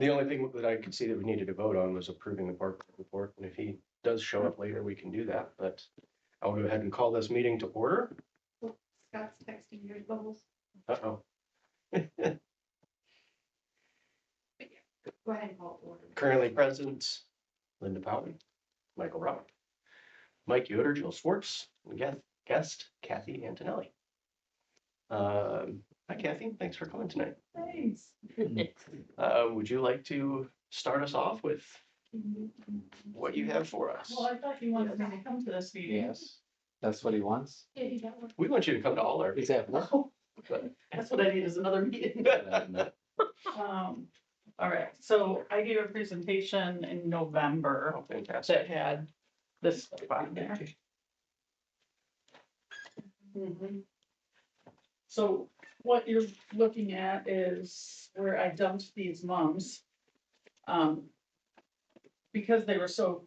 The only thing that I could see that we needed to vote on was approving the park report, and if he does show up later, we can do that, but I'll go ahead and call this meeting to order. Scott's texting your bubbles. Uh-oh. Go ahead and call it order. Currently present, Linda Powell, Michael Rock, Mike Yoder, Jill Swartz, and guest Kathy Antonelli. Hi Kathy, thanks for coming tonight. Thanks. Would you like to start us off with what you have for us? Well, I thought you wanted me to come to this meeting. Yes, that's what he wants. Yeah, you got one. We want you to come to all our. Is that what? That's what I need is another meeting. All right, so I gave a presentation in November Oh, fantastic. that had this stuff on there. Mhm. So what you're looking at is where I dumped these mums. Because they were so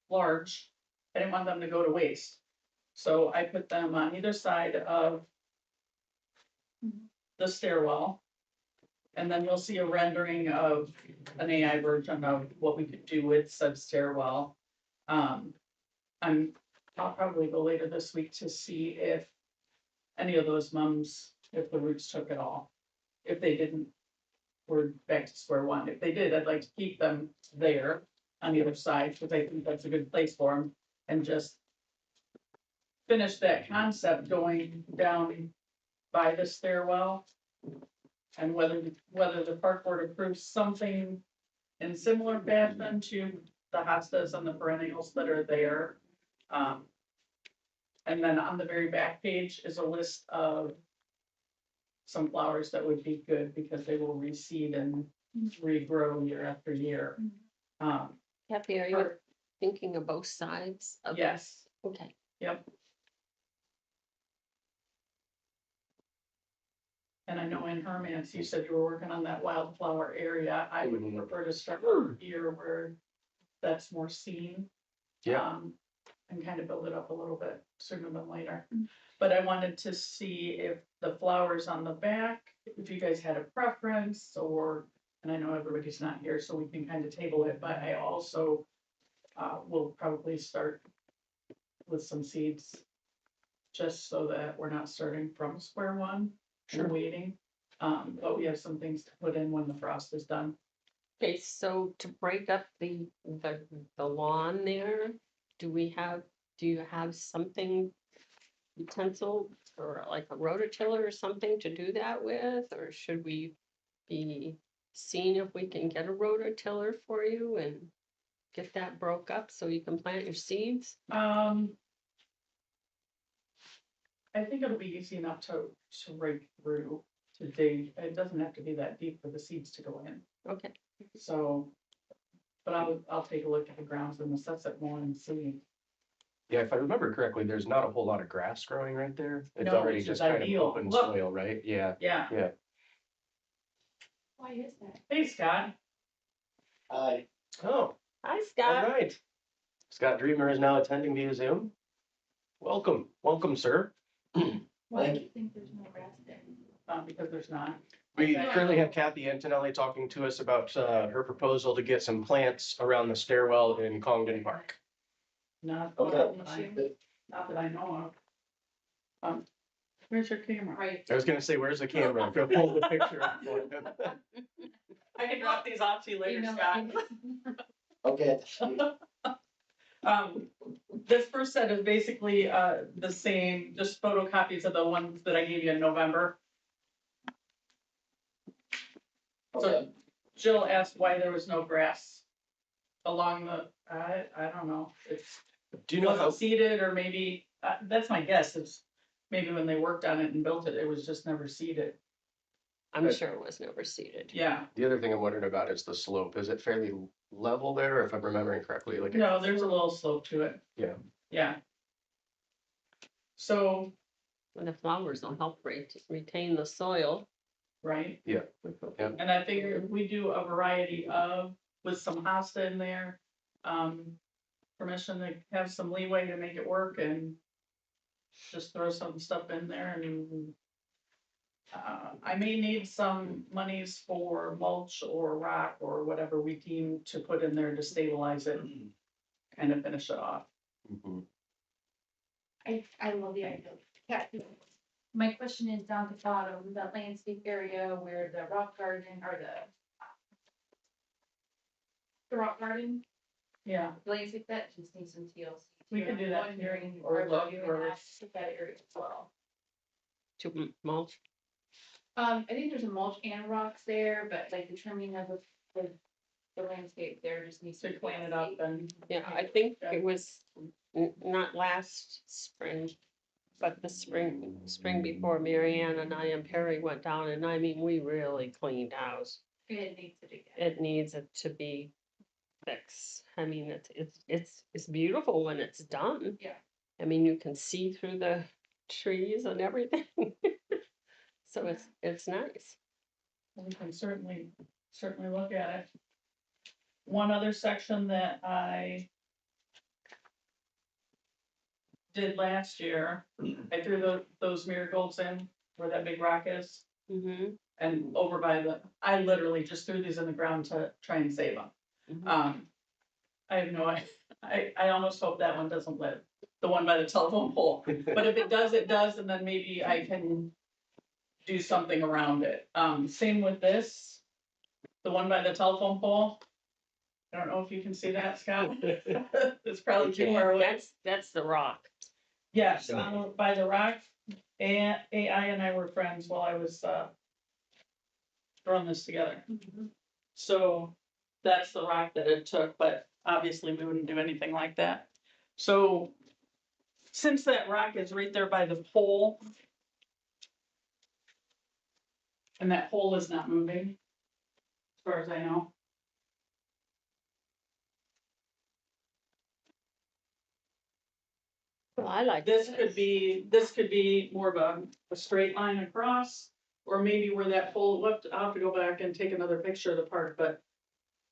large, I didn't want them to go to waste. So I put them on either side of the stairwell. And then you'll see a rendering of an AI version of what we could do with said stairwell. I'll probably go later this week to see if any of those mums, if the roots took it all. If they didn't, we're back to square one. If they did, I'd like to keep them there on either side, because I think that's a good place for them, and just finish that concept going down by the stairwell. And whether the park board approves something in similar fashion to the hostas and the perennials that are there. And then on the very back page is a list of some flowers that would be good because they will reseed and regrow year after year. Kathy, are you thinking of both sides of this? Yes, Okay. yep. And I know in Hermance, you said you were working on that wildflower area. I would prefer to start here where that's more seen. Yeah. And kind of build it up a little bit sooner than later. But I wanted to see if the flowers on the back, if you guys had a preference, or, and I know everybody's not here, so we can kind of table it, but I also will probably start with some seeds, just so that we're not starting from square one and waiting. But we have some things to put in when the frost is done. Okay, so to break up the lawn there, do you have something, utensil or like a rototiller or something to do that with? Or should we be seeing if we can get a rototiller for you and get that broke up so you can plant your seeds? I think it'll be easy enough to rake through to dig. It doesn't have to be that deep for the seeds to go in. Okay. So, but I'll take a look at the grounds and assess it more and see. Yeah, if I remember correctly, there's not a whole lot of grass growing right there. It's No, already it's just just kind ideal. of open Look. soil, right? Yeah, Yeah. yeah. Why is that? Hey, Scott. Hi. Oh, Hi, all Scott. right. Scott Dreamer is now attending via Zoom. Welcome, sir. Why do you think there's no grass there? Because there's not. We currently have Kathy Antonelli talking to us about her proposal to get some plants around the stairwell in Congdon Park. Not, Okay. not that I know of. Where's your camera? Right. I was gonna say, where's the camera? Go pull the picture up for him. I can drop these off to you later, Scott. Okay. This first set is basically the same, just photocopies of the ones that I gave you in November. So Jill asked why there was no grass along the, I don't know, it's. Do you know how, Wasn't seeded, or maybe, that's my guess, is maybe when they worked on it and built it, it was just never seeded. I'm sure it was never seeded. Yeah, the other thing I'm wondering about is the slope. Is it fairly level there, if I'm remembering correctly? Like, no, there's a little slope to it. Yeah. Yeah. So, And the flowers will help retain the soil. right, Yeah. and I figure if we do a variety of, with some hosta in there, permission to have some leeway to make it work and just throw some stuff in there and I may need some monies for mulch or rock or whatever we deem to put in there to stabilize it, and kind of finish it off. Mhm. I love the idea. Yeah. My question is down the bottom, that landscape area where the rock garden or the rock garden, Yeah, the landscape that just needs some TLC. We can do that Wondering, or or look you or- and ask that area as well. To mulch. I think there's a mulch and rocks there, but like the trimming of the landscape there just needs to to clean it up and, Yeah, I think Yeah. it was not last spring, but the spring before Mary Ann and I and Perry went down, and I mean, we really cleaned house. It needs it again. It needs it to be fixed. I mean, it's beautiful when it's done. Yeah. I mean, you can see through the trees and everything. So it's nice. we can certainly look at it. One other section that I did last year, I threw those marigolds in where that big rock is. Mm-hmm. And over by I literally just threw these in the ground to try and save them. Mhm. I have no, I almost hope that one doesn't live, the one by the telephone pole. But if it does, it does, and then maybe I can do something around it. Same with this, the one by the telephone pole. I don't know if you can see that, Scott. It's probably too far away. That's the rock. Yes, by the rock, AI and I were friends while I was, throwing this together. So that's the rock that it took, but obviously we wouldn't do anything like that. So since that rock is right there by the pole, and that pole is not moving, as far as I know. Well, I like This could be more of a straight line across, or maybe where that pole, I'll have to go back and take another picture of the park, but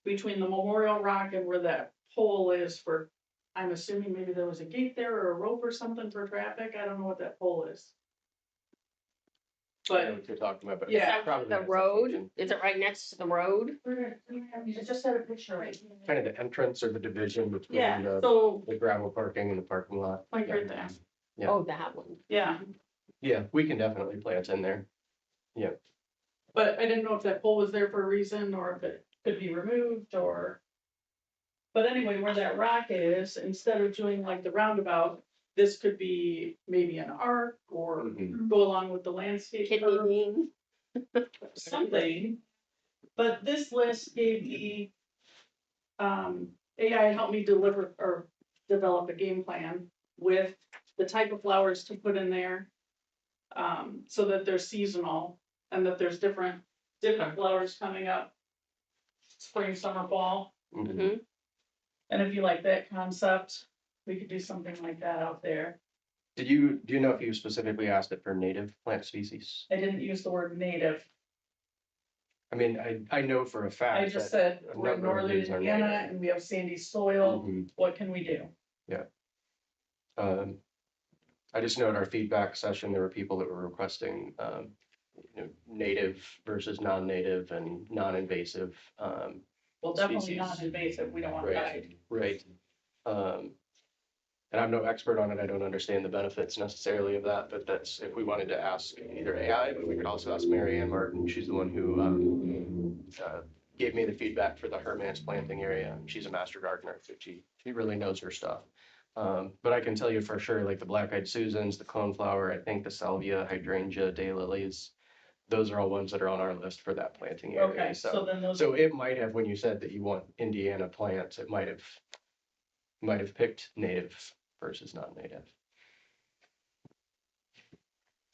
between the memorial rock and where that pole is for, I'm assuming maybe there was a gate there or a rope or something for traffic. I don't know what that pole is. I know But what you're talking about, but. Yeah. Is that probably the has that road? function. Is it right next to the road? I just had a picture right Kind of the entrance or the division between Yeah, the so gravel parking and the parking lot. like right there. Yeah. Oh, that one. Yeah, Yeah, we can definitely plant in there. but I didn't know if that pole was there for a reason or if it could be removed or. But anyway, where that rock is, instead of doing like the roundabout, this could be maybe an arc or Mhm. go along with the landscape Kidney curve, bean. something. But this list gave me, AI helped me deliver or develop a game plan with the type of flowers to put in there. So that they're seasonal and that there's different flowers coming up. Spring, summer, fall. Mhm. Mm-hmm. And if you like that concept, we could do something like that out there. Do you know if you specifically asked it for native plant species? I didn't use the word native. I mean, I know for a fact. I just that said, a we're in number of northern these are Indiana native. and we have sandy soil. Mhm. What can we do? I just know at our feedback session, there were people that were requesting, native versus non-native and non-invasive, Well, definitely Species. non-invasive. We don't want Right. that. right? And I'm no expert on it, I don't understand the benefits necessarily of that, but that's, if we wanted to ask either AI, but we could also ask Mary Ann Martin, she's the one who, gave me the feedback for the Hermann's planting area. She's a master gardener, so she really knows her stuff. But I can tell you for sure, like the black-eyed Susans, the coneflower, I think the salvia, hydrangea, daylilies, those are all ones that are on our list for that planting area. Okay, so then those. So it might have, when you said that you want Indiana plants, it might have picked native versus non-native.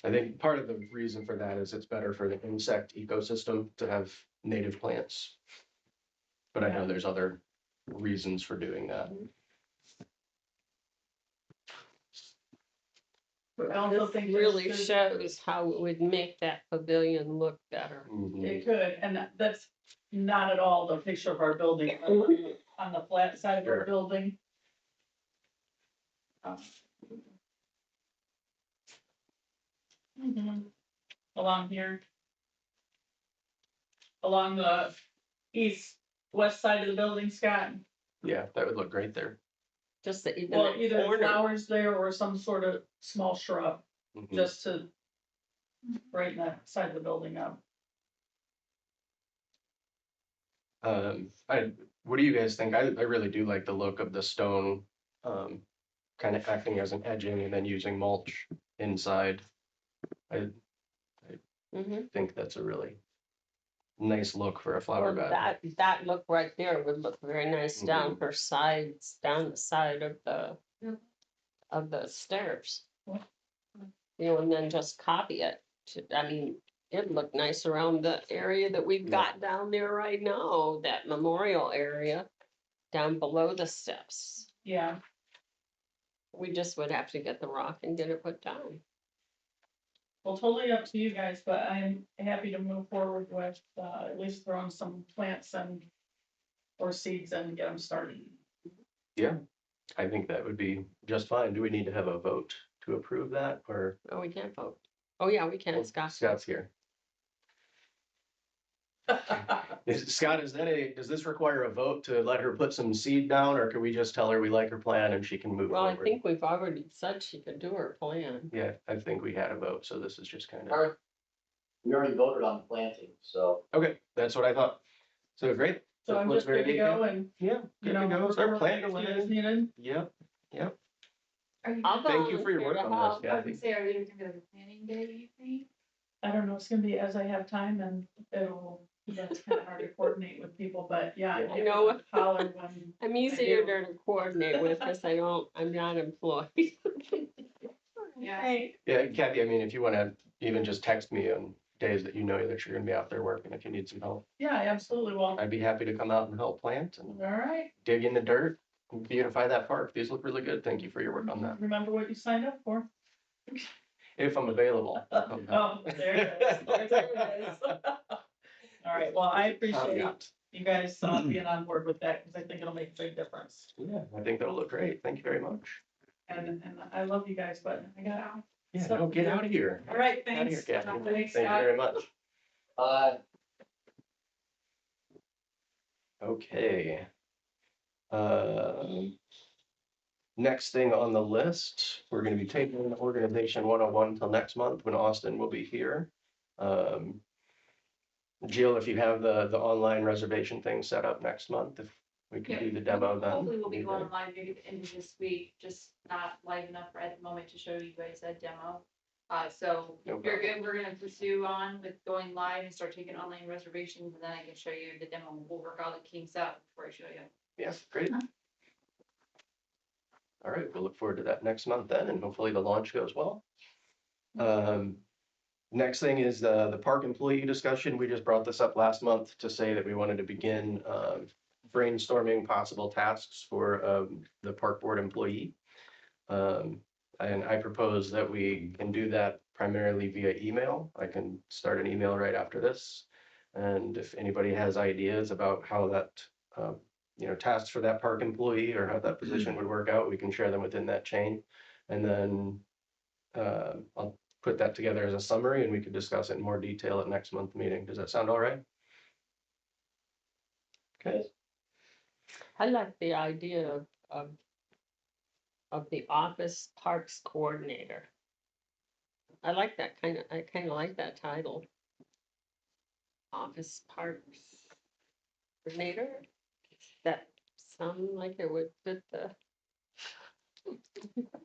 I think part of the reason for that is it's better for the insect ecosystem to have native plants. But I know Yeah. there's other reasons for doing that. I also This think really this should- shows how it would make that pavilion look better. Mhm. It could, and that's not at all the picture of our building, on the flat side of our Sure. building. Mhm. along here. Along the west side of the building, Scott. Yeah, that would look great there. Just the, even Well, the either corner. flowers there or some sort of small shrub, Mhm. just to brighten that side of the building up. What do you guys think? I really do like the look of the stone, kind of acting as an edging and then using mulch inside. I Mhm. think that's a really nice look for a flower Well, bed. that look right there would look very nice down Mm-hmm. her sides, down the side of Yeah. the stairs. Yeah. You know, and then just copy it. I mean, it'd look nice around the area that we've got down there right now, that memorial area, down below the steps. Yeah, We just would have to get the rock and get it put down. well, totally up to you guys, but I'm happy to move forward with, at least throwing some plants and or seeds and get them started. Yeah, I think that would be just fine. Do we need to have a vote to approve that or? Oh, we can't vote. Oh, yeah, we can, Scott. Scott's here. Scott, does this require a vote to let her put some seed down, or can we just tell her we like her plan and she can move Well, I forward? think we've already said she could do her plan. Yeah, I think we had a vote, so this is just kind of, Alright. We already voted on the planting, so. okay, that's what I thought. So great. So I'm Looks just good to very go neat. and, Yeah, you good to know. go. Start planning report away. as needed. Yep, yep. Are you, I'll Thank you for your volunteer work to on this, help. I was Kathy. gonna say, are you gonna go to the planning day, you think? I don't know, it's gonna be as I have time and it'll, that's kind of hard to coordinate with people, but yeah. Yeah. I know. Holler when, I'm easier to coordinate with because I'm not employed. Yeah. Right. Yeah, Kathy, I mean, if you want to even just text me on days that you know that you're gonna be out there working, if you need some help, yeah, I absolutely will. I'd be happy to come out and help plant and All right, dig in the dirt, and beautify that park. These look really good. Thank you for your work on that. remember what you signed up for. If I'm available. I'll help. Oh, there it is. There it is. All right, well, I appreciate Caveat. you guys being on board with that, because I think it'll make a big difference. Yeah, I think that'll look great. Thank you very much. And I love you guys, but I got out. Yeah, So- no, get out of here. All right, Out of here, thanks. Kathy. Thanks, Thank you Scott. very much. Uh, Okay. Next thing on the list, we're gonna be taking Organization 101 till next month when Austin will be here. Jill, if you have the online reservation thing set up next month, if we can do the demo then. Hopefully we'll be be going great. live maybe at the end of this week, just not live enough at the moment to show you guys a demo. So No if you're problem. good, we're gonna pursue on with going live and start taking online reservations, and then I can show you the demo. We'll work all the kinks out before I show you. Yeah, great. All right, we'll look forward to that next month then, and hopefully the launch goes well. Next thing is the park employee discussion. We just brought this up last month to say that we wanted to begin brainstorming possible tasks for the park board employee. And I propose that we can do that primarily via email. I can start an email right after this. And if anybody has ideas about how that, tasks for that park employee or how that position would work out, we can share them within that chain. And then I'll put that together as a summary and we could discuss it in more detail at next month's meeting. Does that sound all right? Okay. I like the idea of the office parks coordinator. I like that I kind of like that title. Office parks coordinator. That sound like it would fit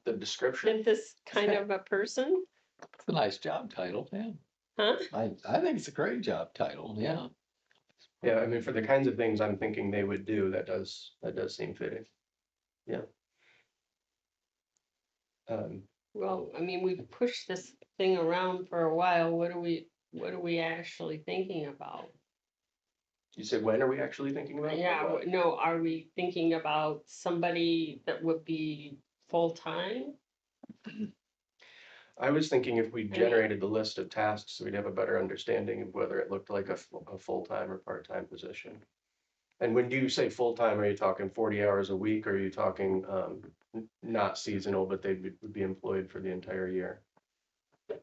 The description. this kind of a person, It's a nice job title, yeah. huh? I think it's a great job title, yeah. Yeah, I mean, for the kinds of things I'm thinking they would do, that does seem fitting. Yeah. Well, I mean, we've pushed this thing around for a while. What are we actually thinking about? You said, when are we actually thinking about? Yeah, Or what? no, are we thinking about somebody that would be full-time? I was thinking if we generated the list of tasks, we'd have a better understanding of whether it looked like a full-time or part-time position. And when you say full-time, are you talking 40 hours a week, or are you talking not seasonal, but they would be employed for the entire year?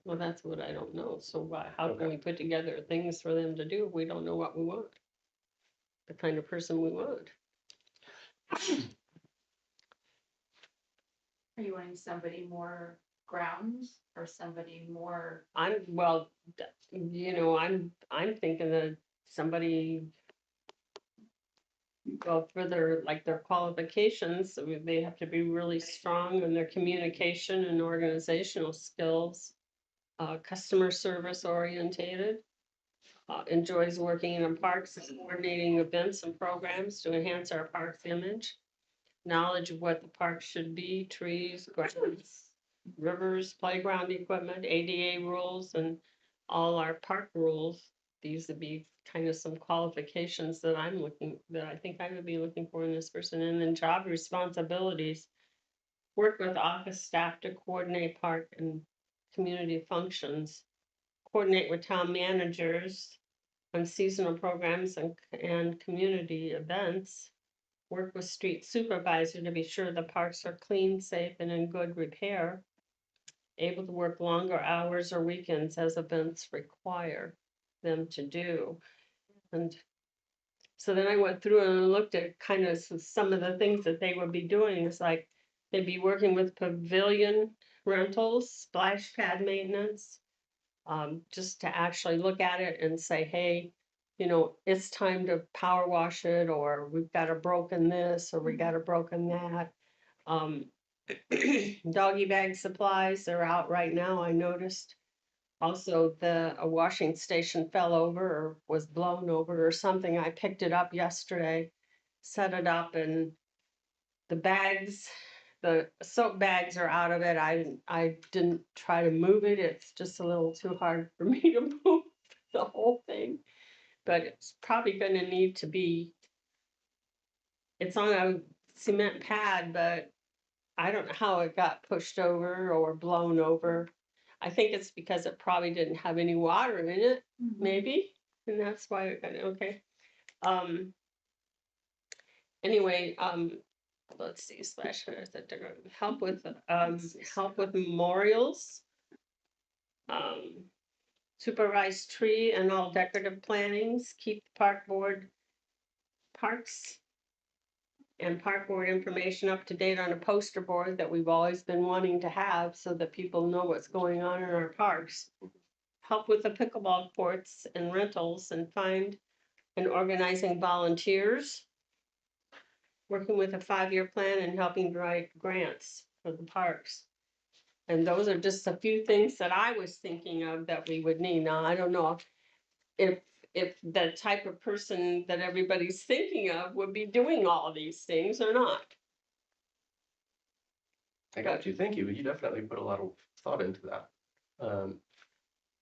Well, that's what I don't know. So how can Okay. we put together things for them to do if we don't know what we want? The kind of person we want. Are you wanting somebody more grounds or somebody more? Well, I'm thinking that somebody, well, for their qualifications, I mean, they have to be really strong in their communication and organizational skills. Customer service orientated, enjoys working in parks and coordinating events and programs to enhance our park's image. Knowledge of what the park should be, trees, grounds, rivers, playground equipment, ADA rules, and all our park rules. These would be kind of some qualifications that I think I would be looking for in this person. And then job responsibilities. Work with office staff to coordinate park and community functions. Coordinate with town managers on seasonal programs and community events. Work with street supervisor to be sure the parks are clean, safe, and in good repair. Able to work longer hours or weekends as events require them to do. And so then I went through and looked at kind of some of the things that they would be doing. It's like they'd be working with pavilion rentals, splash pad maintenance, just to actually look at it and say, hey, it's time to power wash it, or we've got a broken this, or we got a broken that. Doggy bag supplies, they're out right now, I noticed. Also, a washing station fell over or was blown over or something. I picked it up yesterday, set it up, and the soap bags are out of it. I didn't try to move it. It's just a little too hard for me to move the whole thing. But it's probably gonna need to be, it's on a cement pad, but I don't know how it got pushed over or blown over. I think it's because it probably didn't have any water in it, maybe, and that's why it got, okay. Anyway, let's see, help with memorials. Supervise tree and all decorative plantings, keep parks and park board information up to date on a poster board that we've always been wanting to have so that people know what's going on in our parks. Help with the pickleball courts and rentals and find and organizing volunteers. Working with a 5-year plan and helping write grants for the parks. And those are just a few things that I was thinking of that we would need. Now, I don't know if the type of person that everybody's thinking of would be doing all of these things or not. I got you. Thank you. You definitely put a lot of thought into that.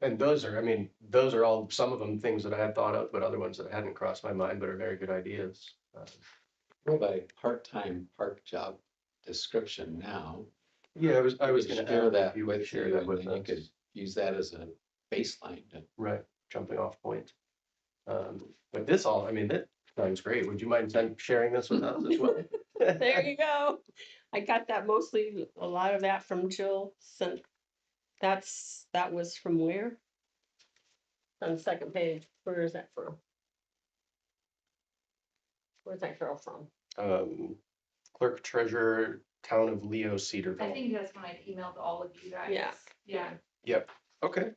And those are all, some of them things that I had thought of, but other ones that hadn't crossed my mind, but are very good ideas. Well, by part-time park job description now. Yeah, I was you gonna share add that if you would with share you, that and with then you us. could use that as a baseline. Right, jumping off point. But this all, that sounds great. Would you mind sharing this with us as well? There you go. I got that mostly, a lot of that from Jill sent. That was from where? On the second page. Where is that from? Where's that girl from? Clerk treasurer, town of Leo I Cedarville. think that's when I emailed all of you guys. Yeah. Yeah. Yep, okay.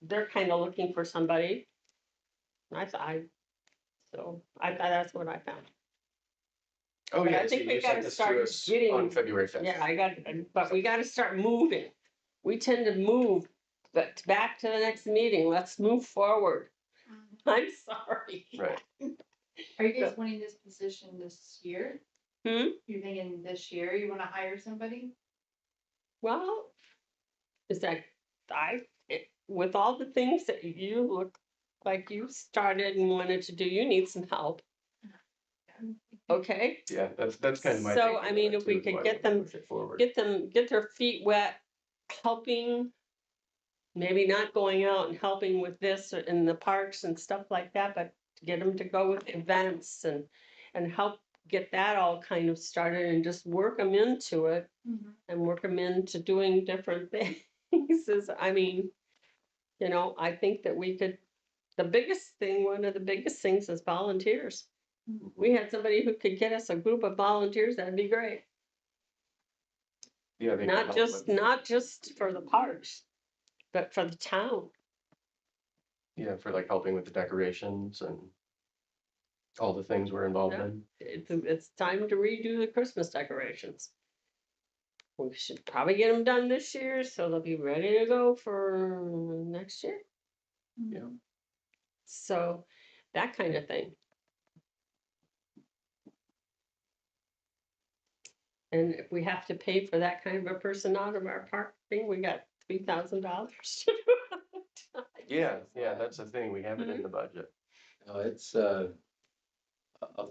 They're kind of looking for somebody. I thought that's what I found. Oh, But yeah, I so think we you gotta sent this start to us getting- on February 5th. Yeah, but we gotta start moving. We tend to move, but back to the next meeting, let's move forward. I'm sorry. Right. Are you guys wanting this position this year? Hmm? You're thinking this year you wanna hire somebody? Well, with all the things that you look like you started and wanted to do, you need some help. Okay? Yeah, that's kind of my. So, thinking on it if we too, could why get we them, push it forward. get their feet wet, helping, maybe not going out and helping with this in the parks and stuff like that, but to get them to go with events and help get that all kind of started and just work them into it and work them into doing different things is, I mean, you know, I think that we could, the biggest thing, one of the biggest things is volunteers. We had somebody who could get us a group of volunteers, that'd be great. Yeah, they can Not help just, with- not just for the parks, but for the town. Yeah, for like helping with the decorations and all the things we're involved Yeah. in. It's time to redo the Christmas decorations. We should probably get them done this year, so they'll be ready to go for next year. Yeah. So, that kind of thing. And if we have to pay for that kind of a person out of our park thing, we got $3,000. Yeah, that's the thing. We have it in the budget. You know, it's a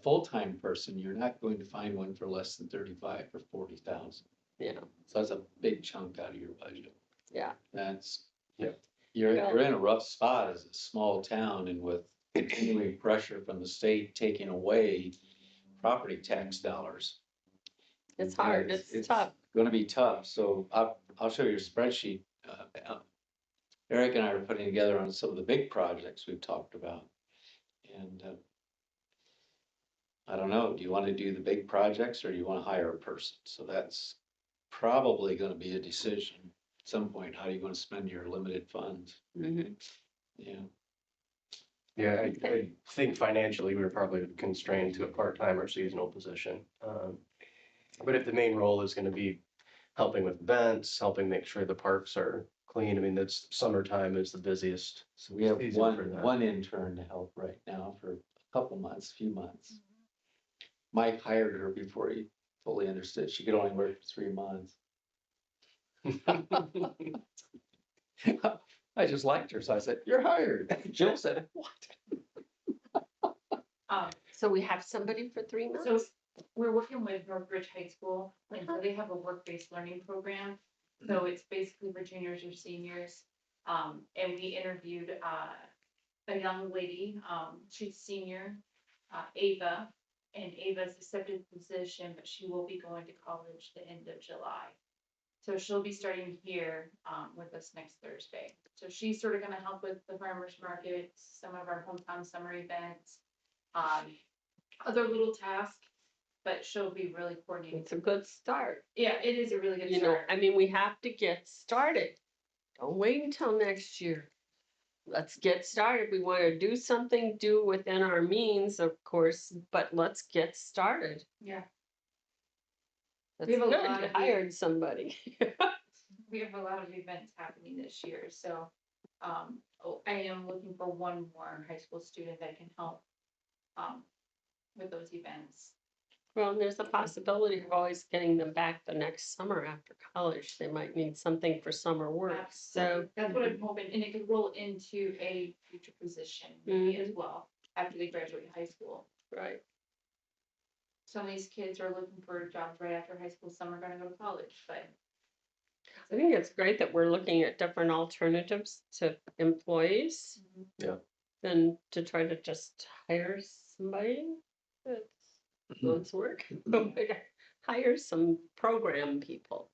full-time person, you're not going to find one for less than 35 or 40,000. Yeah, So that's a big chunk out of your budget. yeah. That's, Yep. you're Well- in a rough spot as a small town and with continuing pressure from the state taking away property tax dollars. It's hard, it's tough. Gonna be tough, so I'll show you a spreadsheet. Eric and I are putting together on some of the big projects we've talked about. And I don't know, do you wanna do the big projects or do you wanna hire a person? So that's probably gonna be a decision at some point, how you wanna spend your limited funds, Mhm. yeah. Yeah, I think financially, we were probably constrained to a part-time or seasonal position. But if the main role is gonna be helping with events, helping make sure the parks are clean, I mean, that's summertime is the busiest. So we have season for that. one intern to help right now for a couple months, few months. Mike hired her before he fully understood she could only work for 3 months. I just liked her, so I said, "You're hired." Jill said, "What?" So we have somebody for 3 months? So we're working with Northbridge High School, and so they have a work-based learning program. So it's basically for juniors or seniors. And we interviewed, a young lady, she's senior, Ava. And Ava's accepted the position, but she will be going to college the end of July. So she'll be starting here, with us next Thursday. So she's sort of gonna help with the farmer's markets, some of our hometown summer events. Other little tasks, but she'll be really coordinating. It's a good start. Yeah, it is a really good You know, start. I mean, we have to get started. Don't wait until next year. Let's get started. We want to do something, do within our means, of course, but let's get started. Yeah, That's have a good. lot You of hired somebody. we have a lot of events happening this year, so, I am looking for one more high school student that can help, with those events. Well, and there's a possibility of always getting them back the next summer after college. They might need something for summer work, so. Absolutely. That's what I'm hoping, and it could roll into a future position maybe as well, after they graduate high school. Right. Some of these kids are looking for jobs right after high school, some are gonna go to college, but. I think it's great that we're looking at different alternatives to employees. Mhm. Than to try to just hire somebody that wants work. Hire some program people.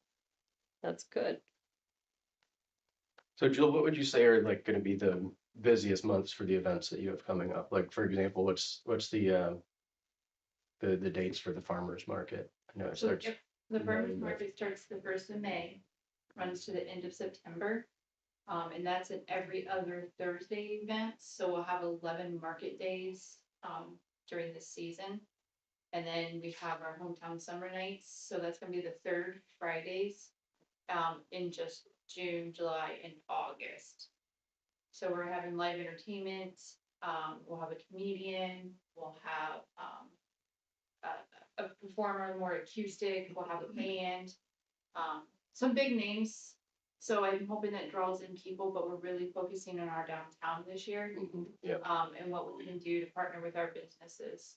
That's good. So Jill, what would you say are like gonna be the busiest months for the events that you have coming up? Like, for example, what's the dates for the farmer's market? I know it So starts, if the farmer's May, market starts the 1st of May, runs to the end of September. And that's an every other Thursday event, so we'll have 11 market days, during this season. And then we have our hometown summer nights, so that's gonna be the third Fridays, in just June, July, and August. So we're having live entertainment, we'll have a comedian, we'll have, a performer, more acoustic, we'll have a band, some big names. So I'm hoping that draws in people, but we're really focusing on our downtown this year. yeah. And what we can do to partner with our businesses.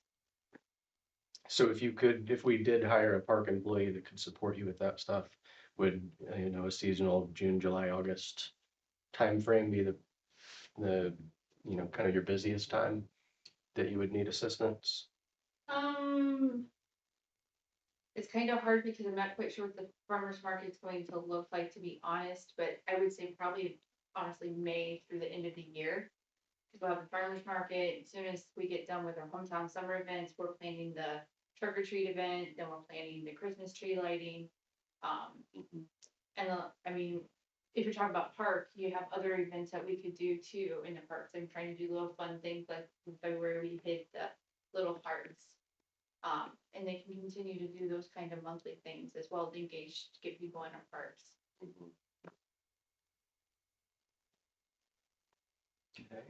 So if we did hire a park employee that could support you with that stuff, would, a seasonal June, July, August timeframe be the, kind of your busiest time that you would need assistance? It's kind of hard because I'm not quite sure what the farmer's market's going to look like, to be honest, but I would say probably honestly May through the end of the year. Cause we'll have the farmer's market, as soon as we get done with our hometown summer events, we're planning the trick or treat event, then we're planning the Christmas tree lighting. I mean, if you're talking about park, you have other events that we could do too in the parks. I'm trying to do little fun things like in February, we hit the little parks. And they can continue to do those kind of monthly things as well to engage, to get people in our parks. Okay.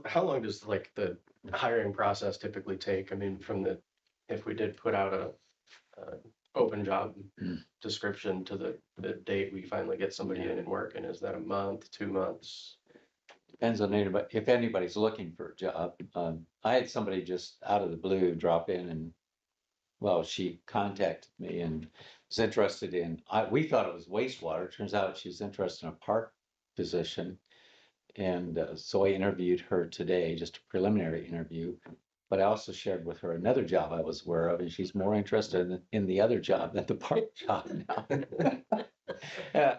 How long does like the hiring process typically take? I mean, if we did put out a open job description to the date we finally get somebody in and working, is that a month, 2 months? Depends on anybody, if anybody's looking for a job. I had somebody just out of the blue drop in and, well, she contacted me and was interested in, we thought it was wastewater. Turns out she's interested in a park position. And so I interviewed her today, just a preliminary interview. But I also shared with her another job I was aware of, and she's more interested in the other job than the park job now.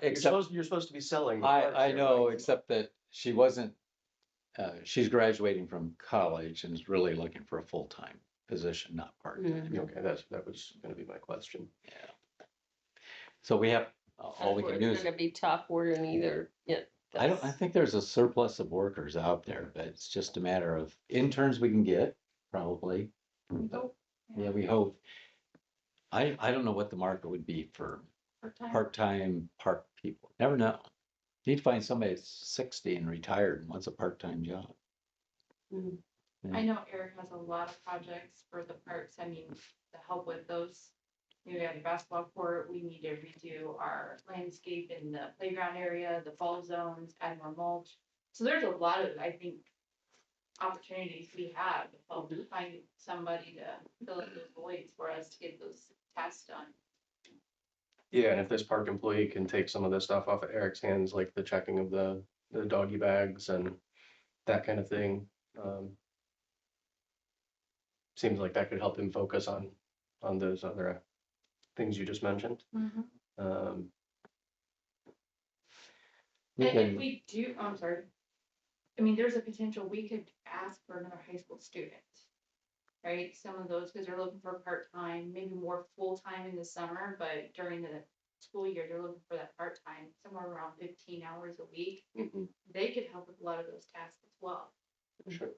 Except You're supposed to be selling. the parks I here, know, right? except that she wasn't, she's graduating from college and is really looking for a full-time position, not part-time. Okay, that was gonna be my question. Yeah. So we have, all we can do It's is, gonna be tough, we're gonna either get. I think there's a surplus of workers out there, but it's just a matter of interns we can get, probably. Oh, Yeah, we hope. I don't know what the market would be for part-time. part-time park people. Never know. Need to find somebody that's 60 and retired and wants a part-time job. Mm. I know Eric has a lot of projects for the parks. I mean, to help with those. We have a basketball court, we need to redo our landscape in the playground area, the fall zones, add more mulch. So there's a lot of, I think, opportunities we have to help find somebody to fill in those voids for us to get those tasks done. Yeah, and if this park employee can take some of this stuff off of Eric's hands, like the checking of the doggy bags and that kind of thing. Seems like that could help him focus on those other things you just mentioned. Um, We And if can- we do, I'm sorry. I mean, there's a potential, we could ask for another high school student. Right, some of those, because they're looking for part-time, maybe more full-time in the summer, but during the school year, they're looking for that part-time, somewhere around 15 hours a week. mhm, They could help with a lot of those tasks as well. Sure.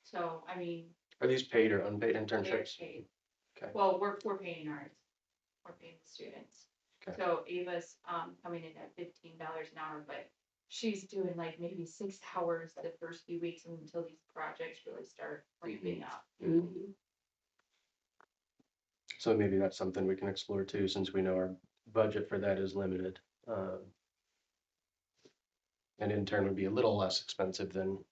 So, I mean, Are these paid or unpaid they're internships? paid. Okay. Well, we're paying ours. We're paying the students. Okay. So Ava's, coming in at $15 an hour, but she's doing like maybe 6 hours the first few weeks until these projects really start ramping up. Mhm. So maybe that's something we can explore too, since we know our budget for that is limited. An intern would be a little less expensive than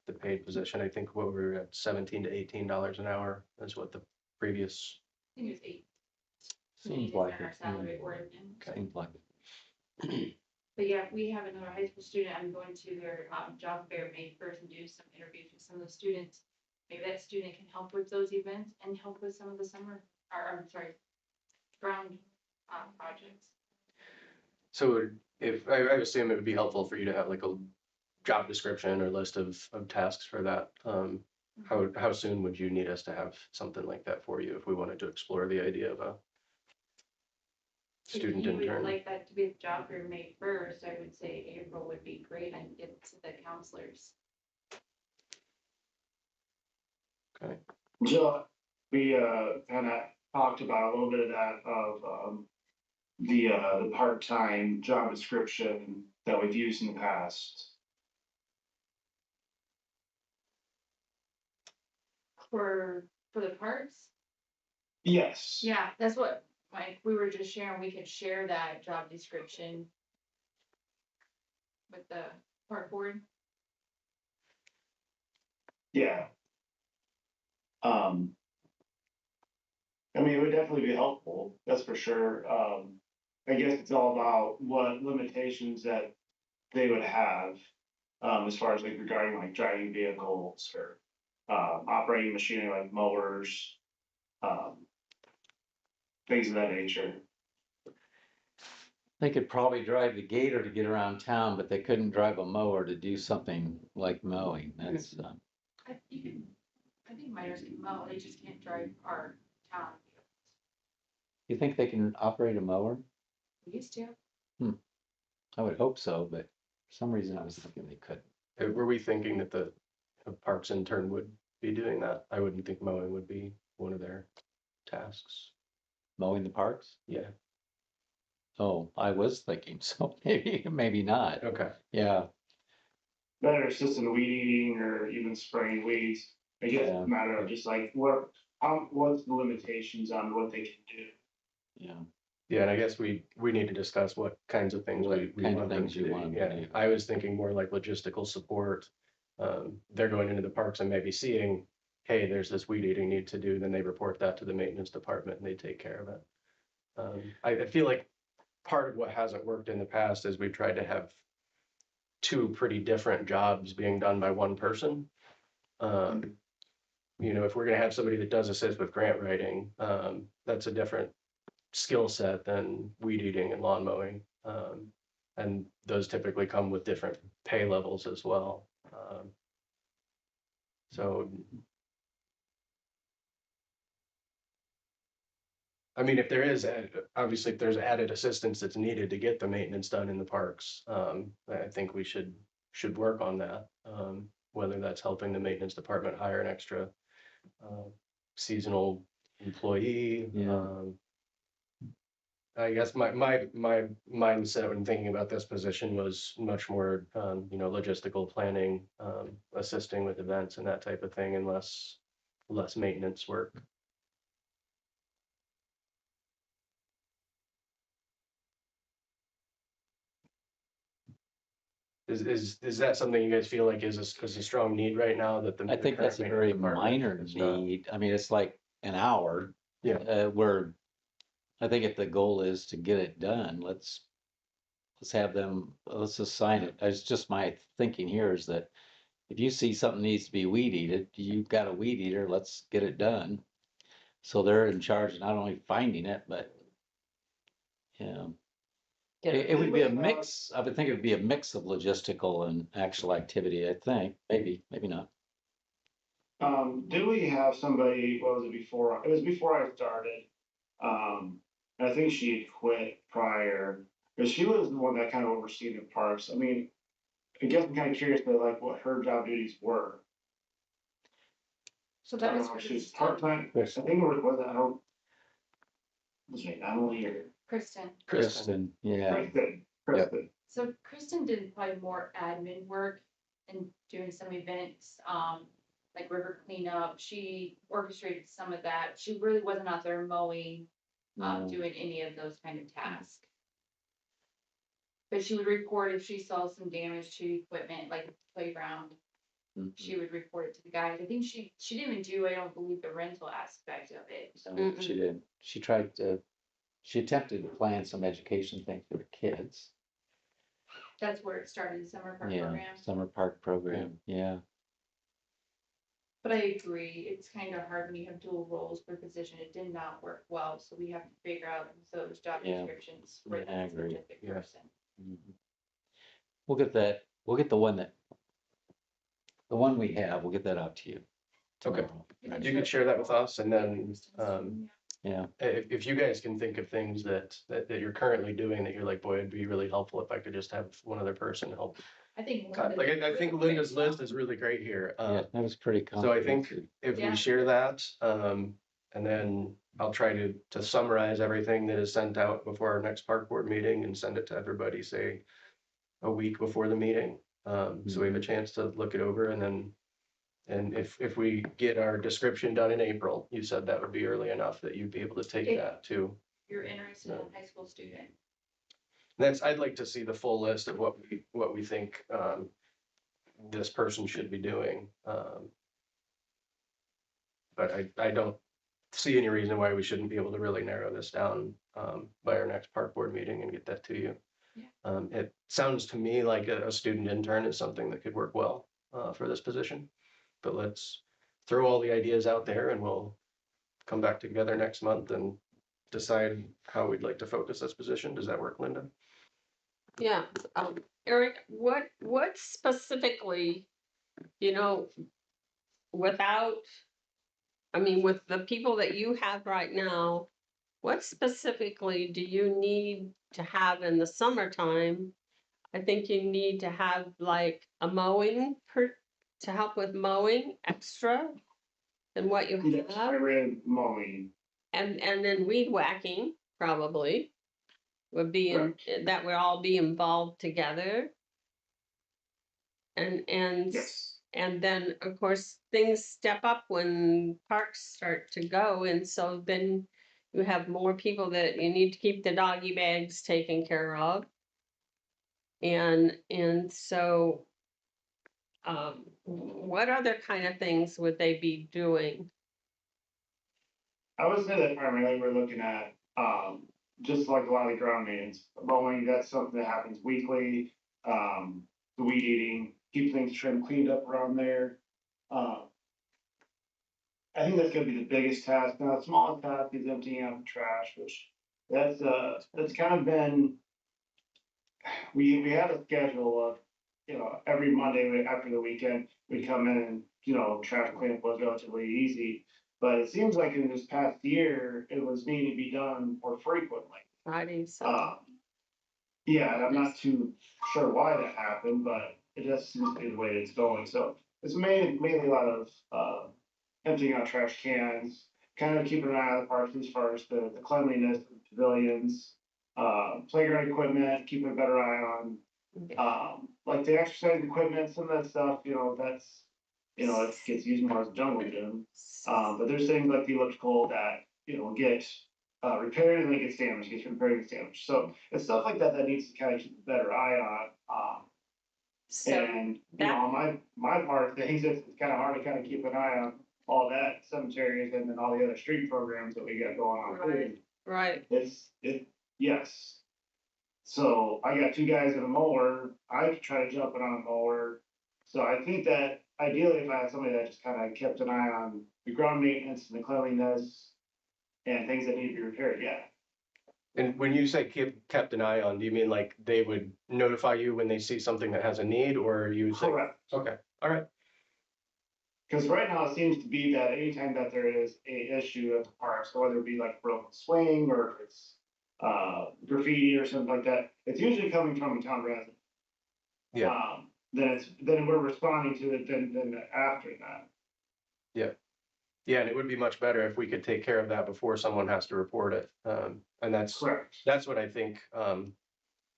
the paid position. I think what we were at $17 to $18 an hour is what the previous. I think it was 8. Seems like Our it. salary ordinance. Seems like it. But yeah, we have another high school student. I'm going to their job fair May 1st and do some interviews with some of the students. Maybe that student can help with those events and help with some of the summer, or I'm sorry, ground projects. So if, I assume it would be helpful for you to have like a job description or list of tasks for that. How soon would you need us to have something like that for you if we wanted to explore the idea of a student If you would intern? like that to be the job fair May 1st, I would say April would be great. I can get it to the counselors. Okay, So we kind of talked about a little bit of that of the part-time job description that we've used in the past. For the parks? Yes. Yeah, that's what, like, we were just sharing, we could share that job description with the park board. Yeah. I mean, it would definitely be helpful, that's for sure. I guess it's all about what limitations that they would have, as far as like regarding like driving vehicles or operating machinery like mowers, things of that nature. They could probably drive the gator to get around town, but they couldn't drive a mower to do something like mowing. That's, I think minors can mow, they just can't drive our town. you think they can operate a mower? We used to. I would hope so, but for some reason I was thinking they couldn't. Were we thinking that the parks intern would be doing that? I wouldn't think mowing would be one of their tasks. Mowing the parks? Yeah, Oh, I was thinking so. Maybe not. okay. Yeah, Better assistant weed eating or even spraying weeds. I guess Yeah. it's a matter of just like what's the limitations on what they can do. yeah. Yeah, and I guess we need to discuss what kinds of things What we kind of want them things to you do. want 'em to Yeah, do. I was thinking more like logistical support. They're going into the parks and maybe seeing, hey, there's this weed eating need to do, then they report that to the maintenance department and they take care of it. I feel like part of what hasn't worked in the past is we've tried to have two pretty different jobs being done by one person. You know, if we're gonna have somebody that does assist with grant writing, that's a different skill set than weed eating and lawn mowing. And those typically come with different pay levels as well. So. I mean, if there is, obviously, if there's added assistance that's needed to get the maintenance done in the parks, I think we should work on that. Whether that's helping the maintenance department hire an extra seasonal employee. Yeah. I guess my mindset when thinking about this position was much more, you know, logistical planning, assisting with events and that type of thing, and less maintenance work. Is that something you guys feel like is a strong need right now that the? I think the that's a current very maintenance department minor is not? need. I mean, it's like an hour. Yeah. Where I think if the goal is to get it done, let's have them, let's assign it. It's just my thinking here is that if you see something needs to be weed eated, you've got a weed eater, let's get it done. So they're in charge of not only finding it, but yeah. It would be a mix, I would think it would be a mix of logistical and actual activity, I think, maybe not. Did we have somebody, what was it before? It was before I started. And I think she had quit prior, but she was the one that kind of overseen the parks. I mean, I guess I'm kind of curious to like what her job duties were. So I that don't was know if she's Kristen. part-time. I think it was, I don't. What's her name? Emily or Kristen. Kristen, yeah, Kristen. So Kristen did probably more admin work and doing some events, like river cleanup. She orchestrated some of that. She really wasn't out there mowing, No. doing any of those kind of tasks. But she would report if she saw some damage to equipment, like the playground. Mhm. She would report it to the guys. I think she didn't even do, I don't believe, the rental aspect of it. No, she did. She attempted to plan some education thing for the kids. That's where it started, the summer park Yeah, program. summer park program, yeah. But I agree, it's kind of hard when you have dual roles per position. It did not work well, so we have to figure out those job Yeah. descriptions for Yeah, I that agree. specific Yeah. person. Mhm. We'll get the one we have, we'll get that out to you. Okay. tomorrow. You could share that with us, and then, Yeah, if you guys can think of things that you're currently doing that you're like, boy, it'd be really helpful if I could just have one other person help. I think. Like, I think Linda's list is really great here. yeah, that was pretty So I think comprehensive. if Yeah. we share that, and then I'll try to summarize everything that is sent out before our next park board meeting and send it to everybody, say, a week before the meeting. So we have a chance to look it over, and then, and if we get our description done in April, you said that would be early enough that you'd be able to take If- that too. You're interested in a high school student. I'd like to see the full list of what we think, this person should be doing. But I don't see any reason why we shouldn't be able to really narrow this down, by our next park board meeting and get that to you. Yeah. It sounds to me like a student intern is something that could work well, for this position. But let's throw all the ideas out there and we'll come back together next month and decide how we'd like to focus this position. Does that work, Linda? Yeah, Eric, what specifically, you know, without, I mean, with the people that you have right now, what specifically do you need to have in the summertime? I think you need to have like a mowing to help with mowing extra than what you Yes, I have, read mowing. and then weed whacking probably would be that would all be involved together. And Yes. then, of course, things step up when parks start to go, and so then you have more people that you need to keep the doggy bags taken care of. And so, what other kind of things would they be doing? I would say that primarily we're looking at, just like a lot of the ground maintenance, mowing, that's something that happens weekly. The weed eating, keep things trimmed, cleaned up around there. Uh, I think that's gonna be the biggest task. Now, the smallest task is emptying out the trash, which that's kind of been, we had a schedule of, every Monday after the weekend, we'd come in and, trash cleanup was relatively easy. But it seems like in this past year, it was needing to be done more frequently. Fridays. Um, yeah, and I'm not too sure why that happened, but it just seems to be the way it's going. So it's mainly a lot of, emptying out trash cans, kind of keeping an eye on the parks as far as the cleanliness of the pavilions, playground equipment, keeping a better eye on, like the exercise equipment, some of that stuff, that's, it gets used more as a jungle gym. But there's things like the elliptical that, get, repaired and then it gets damaged, gets repaired and gets damaged. So it's stuff like that that needs to kind of keep a better eye on. So And, on my part of things, it's kind of hard to kind of keep an eye on all that cemeteries and then all the other street programs that we got going on. too. right. Yes. So I got two guys in a mower. I try to jump in on a mower. So I think that ideally, if I had somebody that just kind of kept an eye on the ground maintenance and the cleanliness and things that need to be repaired, yeah. And when you say kept an eye on, do you mean like they would notify you when they see something that has a need, or you would say? Correct. Okay, all right. Because right now it seems to be that anytime that there is a issue at the park, so whether it be like broken swing or if it's graffiti or something like that, it's usually coming from a town resident. Yeah. Then we're responding to it then after that. Yeah, and it would be much better if we could take care of that before someone has to report it. And Correct. that's what I think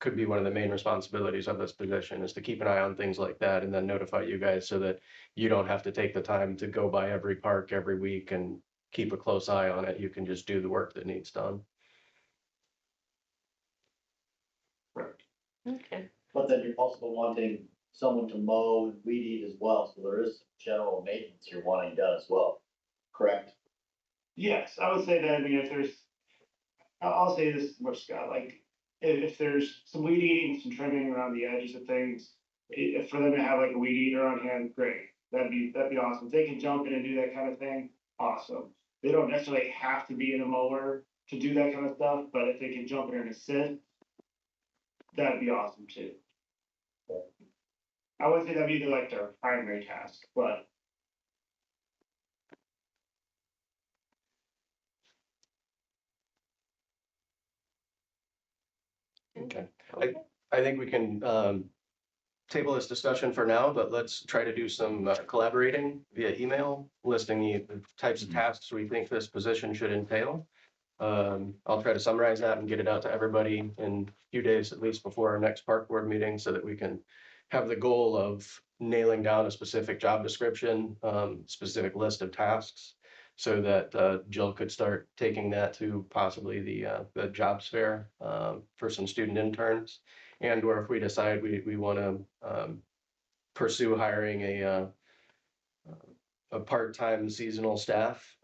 could be one of the main responsibilities of this position, is to keep an eye on things like that and then notify you guys so that you don't have to take the time to go by every park every week and keep a close eye on it. You can just do the work that needs done. Correct. Okay. But then you're also wanting someone to mow and weed eat as well, so there is general maintenance you're wanting done as well, correct? Yes, I would say that. I mean, if there's, I'll say this much, Scott, like, if there's some weed eating, some trimming around the edges of things, if for them to have like a weed eater on hand, great. That'd be awesome. If they can jump in and do that kind of thing, awesome. They don't necessarily have to be in a mower to do that kind of stuff, but if they can jump in and assist, that'd be awesome too. I would say that'd be like their primary task, but Okay. I think we can table this discussion for now, but let's try to do some collaborating via email, listing the types of tasks we think this position should entail. I'll try to summarize that and get it out to everybody in a few days, at least before our next park board meeting, so that we can have the goal of nailing down a specific job description, specific list of tasks, so that Jill could start taking that to possibly the jobs fair for some student interns. And or if we decide we want to pursue hiring a part-time seasonal staff,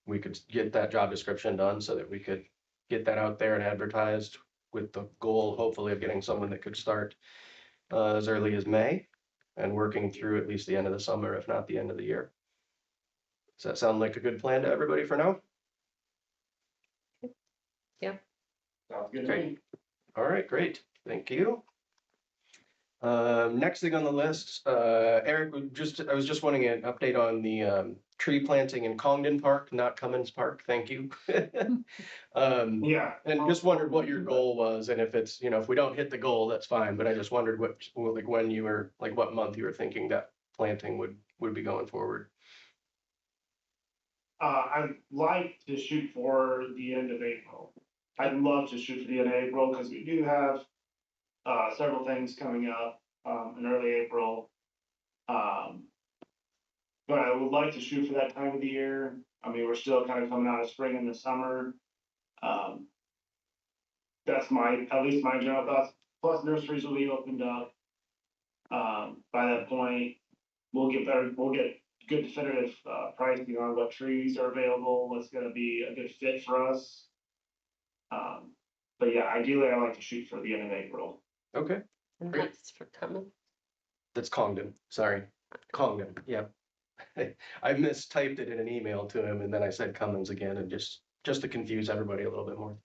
we could get that job description done so that we could get that out there and advertised, with the goal hopefully of getting someone that could start as early as May and working through at least the end of the summer, if not the end of the year. Does that sound like a good plan to everybody for now? Sounds good to Great. me. All right, great. Thank you. Next thing on the list, Eric, I was just wanting an update on the tree planting in Congdon Park, not Cummins Park. Thank you. Yeah. And just wondered what your goal was, and if it's, if we don't hit the goal, that's fine, but I just wondered like when you were, like what month you were thinking that planting would be going forward. I'd like to shoot for the end of April. I'd love to shoot for the end of April, because we do have several things coming up, in early April. But I would like to shoot for that time of the year. I mean, we're still kind of coming out of spring and the summer. That's at least my general thoughts. Plus nurseries will be opened up. By that point, we'll get good definitive, pricing on what trees are available, what's gonna be a good fit for us. But yeah, ideally, I like to shoot for the end of April. Okay, And Great. that's for coming. that's Congdon, sorry, Congdon, yep. I mistyped it in an email to him, and then I said Cummins again, and just to confuse everybody a little bit more.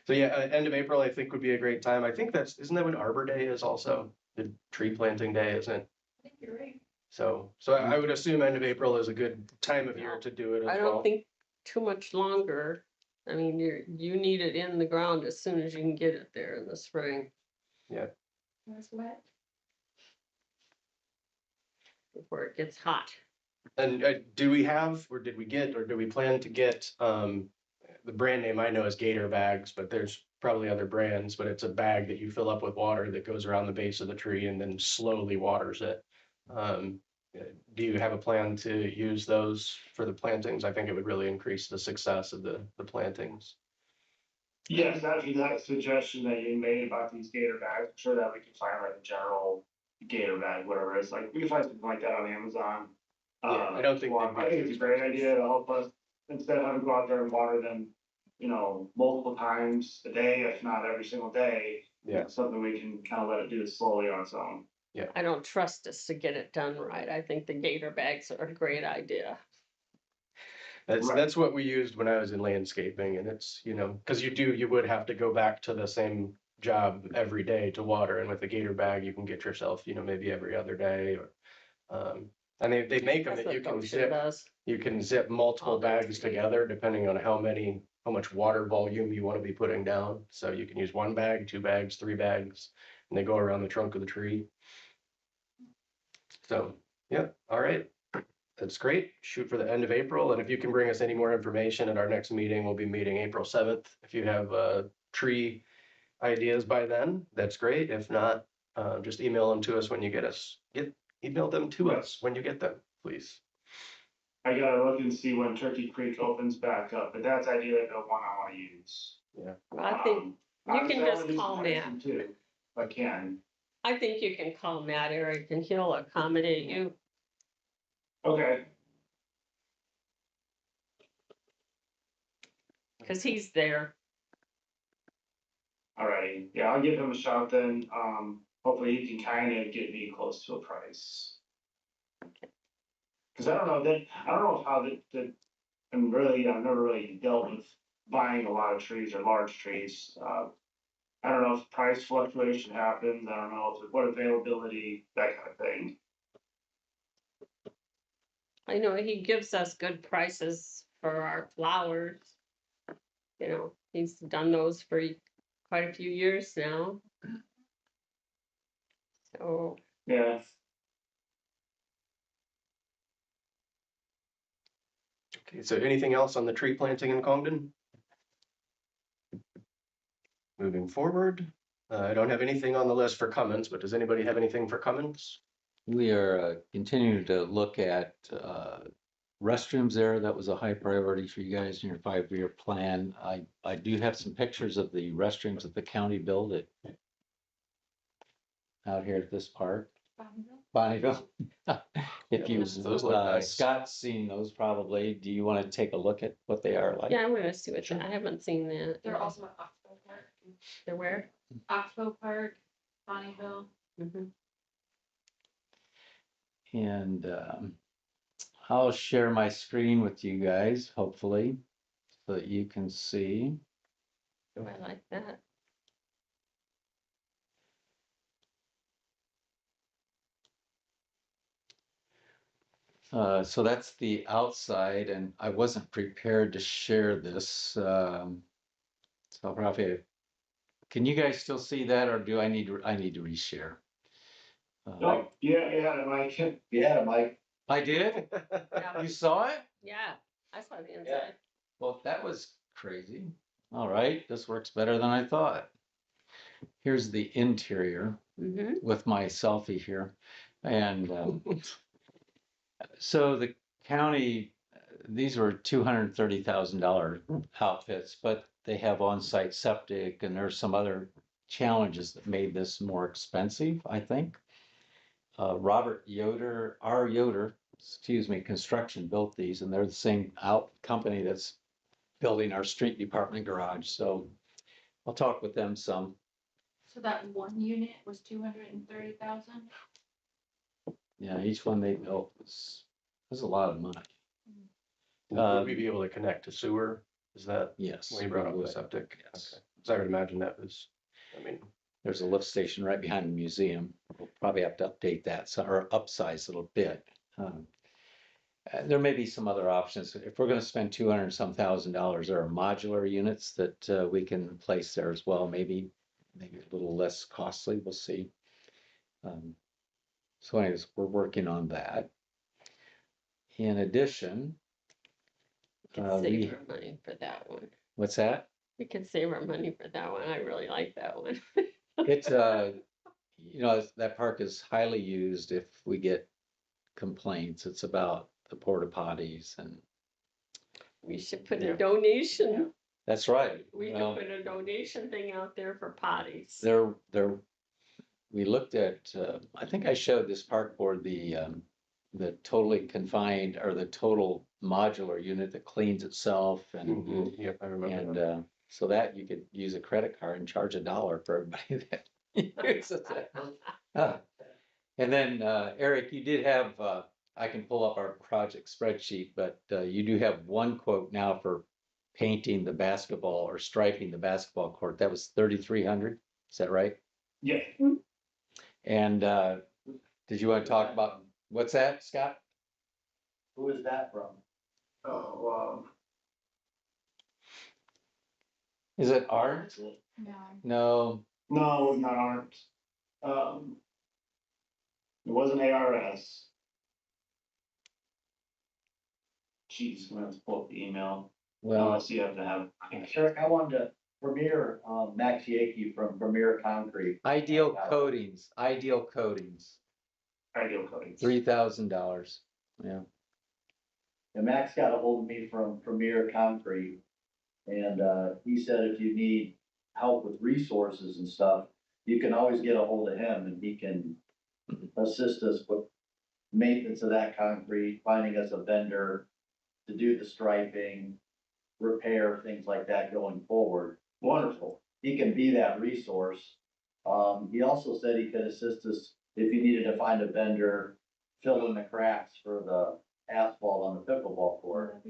So yeah, end of April, I think would be a great time. I think isn't that when Arbor Day is also? The tree planting day, isn't it? I think you're right. So I would assume end of April is a good time of year to do it as I well. don't think too much longer. I mean, you need it in the ground as soon as you can get it there in the spring It's wet. before it gets hot. And do we have, or did we get, or do we plan to get, the brand name I know is Gator bags, but there's probably other brands, but it's a bag that you fill up with water that goes around the base of the tree and then slowly waters it. Do you have a plan to use those for the plantings? I think it would really increase the success of the plantings. Yes, after that suggestion that you made about these gator bags, I'm sure that we can find like a general gator bag, whatever it's like, we can find something like that on Amazon. Yeah, I don't think well, they'd be I think it's a great expensive. idea to help us, instead of having to go out there and water them, multiple times a day, if not every single day. Yeah. It's something we can kind of let it do slowly on its own. I don't trust us to get it done right. I think the gator bags are a great idea. That's Right. that's what we used when I was in landscaping, and it's, because you would have to go back to the same job every day to water, and with the gator bag, you can get yourself, maybe every other day or. And they make them That's that you what can Goshen zip, does. multiple All their bags trees. together depending on how much water volume you want to be putting down. So you can use one bag, two bags, three bags, and they go around the trunk of the tree. So, yeah, all right. That's great. Shoot for the end of April. And if you can bring us any more information at our next meeting, we'll be meeting April 7th. If you have tree ideas by then, that's great. If not, just email them to us when you email them to us when you get them, please. I gotta look and see when Turkey Creek opens back up, but that's ideally the one I wanna use. I think, you Obviously, can I just wanna do some call pricing Matt. Too, if I can. I think you can call Matt, Eric, and he'll accommodate you. Okay, Cause he's there. alrighty, yeah, I'll give him a shot then, hopefully he can kind of get me close to a price. Cause I don't know how and really, I've never really dealt with buying a lot of trees or large trees, I don't know if price fluctuation happens, I don't know what availability, that kind of thing. I know he gives us good prices for our flowers. He's done those for quite a few years now. So, Yeah, Okay, so anything else on the tree planting in Congdon? Moving forward, I don't have anything on the list for Cummins, but does anybody have anything for Cummins? We are continuing to look at restrooms there. That was a high priority for you guys in your 5-year plan. I do have some pictures of the restrooms that the county built it out here at this park, Bonneville. If you, Those look nice. Scott's seen those probably. Do you want to take a look at what they are like? yeah, I'm gonna see what, I haven't seen that. They're also at Oxbow Park. They're where? Oxbow Park, Bonnieville. Mhm. And I'll share my screen with you guys, hopefully, so that you can see. Oh, I like that. So that's the outside, and I wasn't prepared to share this. So I'll probably, can you guys still see that, or do I need to reshare? Oh, yeah, yeah, Mike. Yeah, Mike, I did? Yeah. You saw it? Yeah, I saw the inside. Well, that was crazy. All right, this works better than I thought. Here's the interior Mm-hmm. with my selfie here. And so the county, these were $230,000 outfits, but they have on-site septic and there's some other challenges that made this more expensive, I think. Robert Yoder, R. Yoder, excuse me, Construction built these, and they're the same company that's building our street department garage. So I'll talk with them some. So that one unit was 230,000? Yeah, each one they built was a lot of money. Would we be able to connect to sewer? Is that Yes. when you brought we up the would. septic? Yes. Okay. 'Cause I would imagine that was, I mean, There's a lift station right behind the museum. We'll probably have to update that, so, or upsize a little bit. There may be some other options. If we're gonna spend 200 and some $1,000, there are modular units that we can place there as well, maybe a little less costly, we'll see. So anyways, we're working on that. In addition, We Uh, could save we- our money for that one. what's that? We could save our money for that one. I really like that one. It's, that park is highly used if we get complaints. It's about the porta potties and, We should put Yeah. a donation. that's right. We Well, could put a donation thing out there for potties. we looked at, I think I showed this park board the totally confined or the total modular unit that cleans itself and, yep, I remember that. and, so that you could use a credit card and charge $1 for everybody that uses it. And then, Eric, you did have, I can pull up our project spreadsheet, but you do have one quote now for painting the basketball or striping the basketball court. That was 3,300. Is that right? Yeah, And did you want to talk about, what's that, Scott? who is that from? oh, Is it art? No. No, no, not art. It wasn't ARS. Jeez, I'm gonna have to pull up the email, well, unless you have to have. Eric, I wanted to, Premier, Max Yaki from Premier Concrete. Ideal Coatings, Ideal Coatings, Ideal Coatings. $3,000. Yeah. And Max got a hold of me from Premier Concrete. And, he said if you need help with resources and stuff, you can always get a hold of him and he can assist us with maintenance of that concrete, finding us a vendor to do the striping, repair, things like that going forward. Wonderful. He can be that resource. He also said he could assist us if you needed to find a vendor, fill in the cracks for the asphalt on the pickleball court.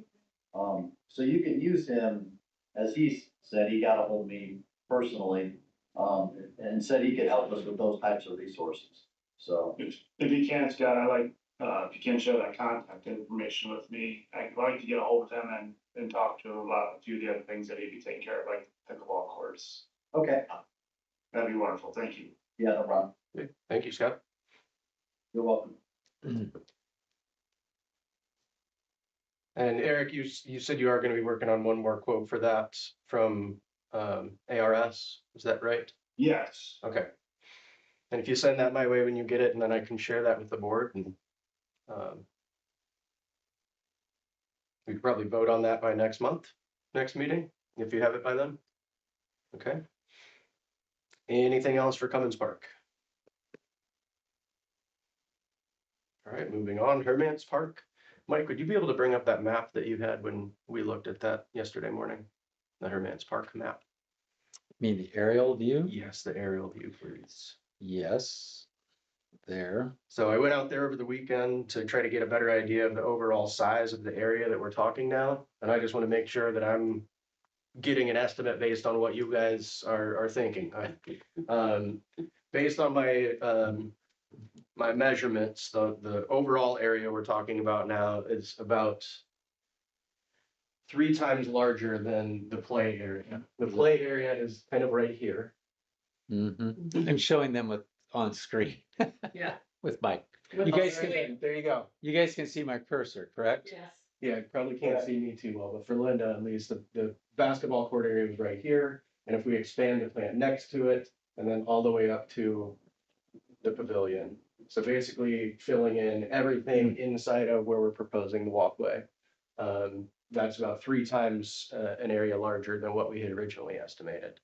So you can use him, as he said, he got a hold of me personally, and said he could help us with those types of resources. So, If you can, Scott, if you can share that contact information with me, I'd like to get a hold of him and talk to him about a few of the other things that he'd be taking care of, like pickleball courts. okay, That'd be wonderful, thank you. yeah, no problem. Okay, thank you, Scott. You're welcome. And Eric, you said you are gonna be working on one more quote for that from ARS, is that right? Yes, Okay. And if you send that my way when you get it, and then I can share that with the board and we could probably vote on that by next month, next meeting, if you have it by then. Okay. Anything else for Cummins Park? All right, moving on, Hermance Park. Mike, would you be able to bring up that map that you had when we looked at that yesterday morning? The Hermance Park map? You mean the aerial view? Yes, the aerial view, please. Yes. there. So I went out there over the weekend to try to get a better idea of the overall size of the area that we're talking now. And I just want to make sure that I'm getting an estimate based on what you guys are thinking. Based on my measurements, the overall area we're talking about now is about 3 times larger than the play area. The play area is kind of right here. I'm showing them on screen Yeah. with my, With you all guys the- can, There you go. you guys can see my cursor, correct? Yes. Yeah, probably can't see me too well, but for Linda, at least, the basketball court area was right here. And if we expand the plant next to it, and then all the way up to the pavilion. So basically filling in everything inside of where we're proposing the walkway. That's about 3 times an area larger than what we had originally estimated.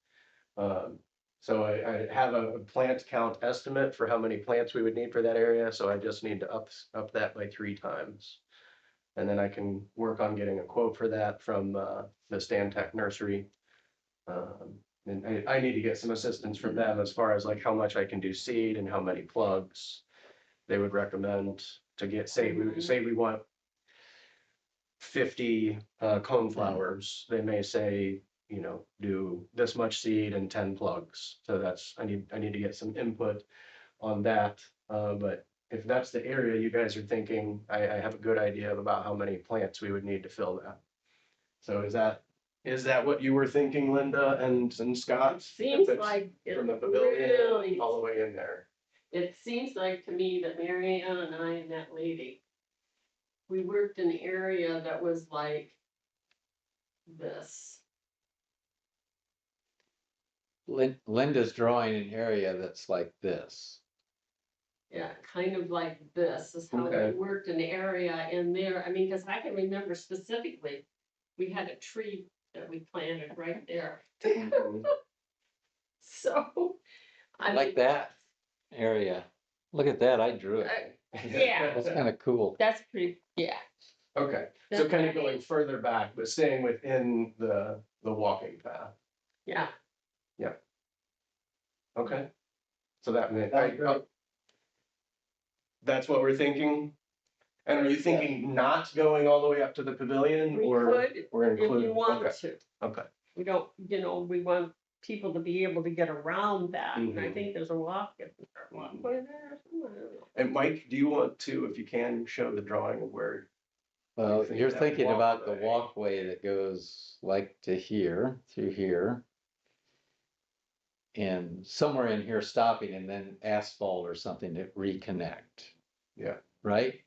So I have a plant count estimate for how many plants we would need for that area, so I just need to up that by 3 times. And then I can work on getting a quote for that from the Stantec nursery. And I need to get some assistance from them as far as like how much I can do seed and how many plugs they would recommend to get, say we want 50 coneflowers. They may say, do this much seed and 10 plugs. So that's, I need to get some input on that. But if that's the area you guys are thinking, I have a good idea about how many plants we would need to fill that. So is that what you were thinking, Linda and Scott? Seems If it's like it from the pavilion really, all the way in there. it seems like to me that Mary Ann and I and that lady, we worked in an area that was like this. Linda's drawing an area that's like this. Yeah, kind of like this is how Okay. we worked an area in there. I mean, because I can remember specifically, we had a tree that we planted right there. So. I Like mean, that area. Look at that, I drew it. Yeah. That's kind of cool. That's pretty, yeah. Okay, so That's kind of right. going further back, but staying within the walking path. Yeah, Okay. So that meant, That's great. that's what we're thinking? And are you thinking not going all the way up to the pavilion we or? could Or if you include, want okay, to. okay. We don't, we want people to be able to get around that. And I Mhm. think there's a walkway there somewhere. I don't know. And Mike, do you want to, if you can, show the drawing of where? Well, think you're that thinking about the walkway- walkway that goes like to here, through here. And somewhere in here stopping and then asphalt or something to reconnect, Yeah, right?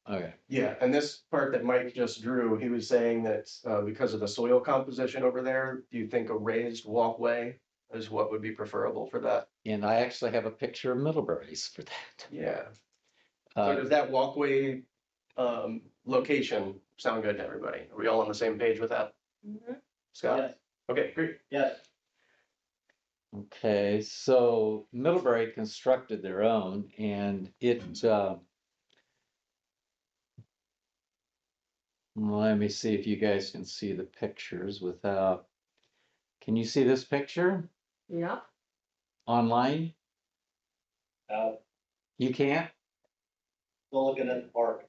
Okay, yeah, and this part that Mike just drew, he was saying that because of the soil composition over there, do you think a raised walkway is what would be preferable for that? and I actually have a picture of Middlebury's for that. Yeah, so Uh, does that walkway location sound good to everybody? Are we all on the same page with that, Mhm. Scott? Yes, Okay, great. yes, Okay, so Middlebury constructed their own and it, let me see if you guys can see the pictures without, can you see this picture Yeah, online? You can't? still looking at the park.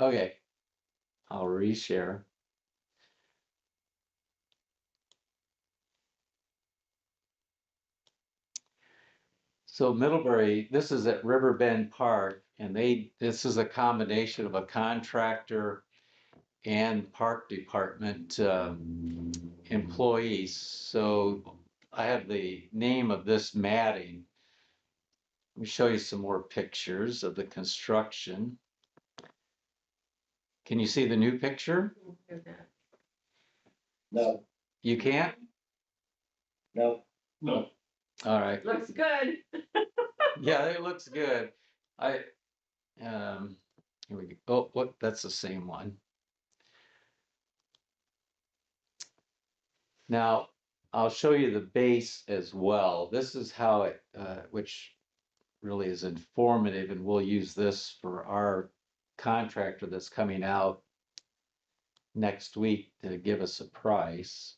Okay. I'll reshare. So Middlebury, this is at Riverbend Park, and this is a combination of a contractor and park department employees. So I have the name of this matting. Let me show you some more pictures of the construction. Can you see the new picture? No, You can't? no, No, All right. looks good. Yeah, it looks good. Here we go. Oh, what, that's the same one. Now, I'll show you the base as well. This is how it, which really is informative, and we'll use this for our contractor that's coming out next week to give us a price.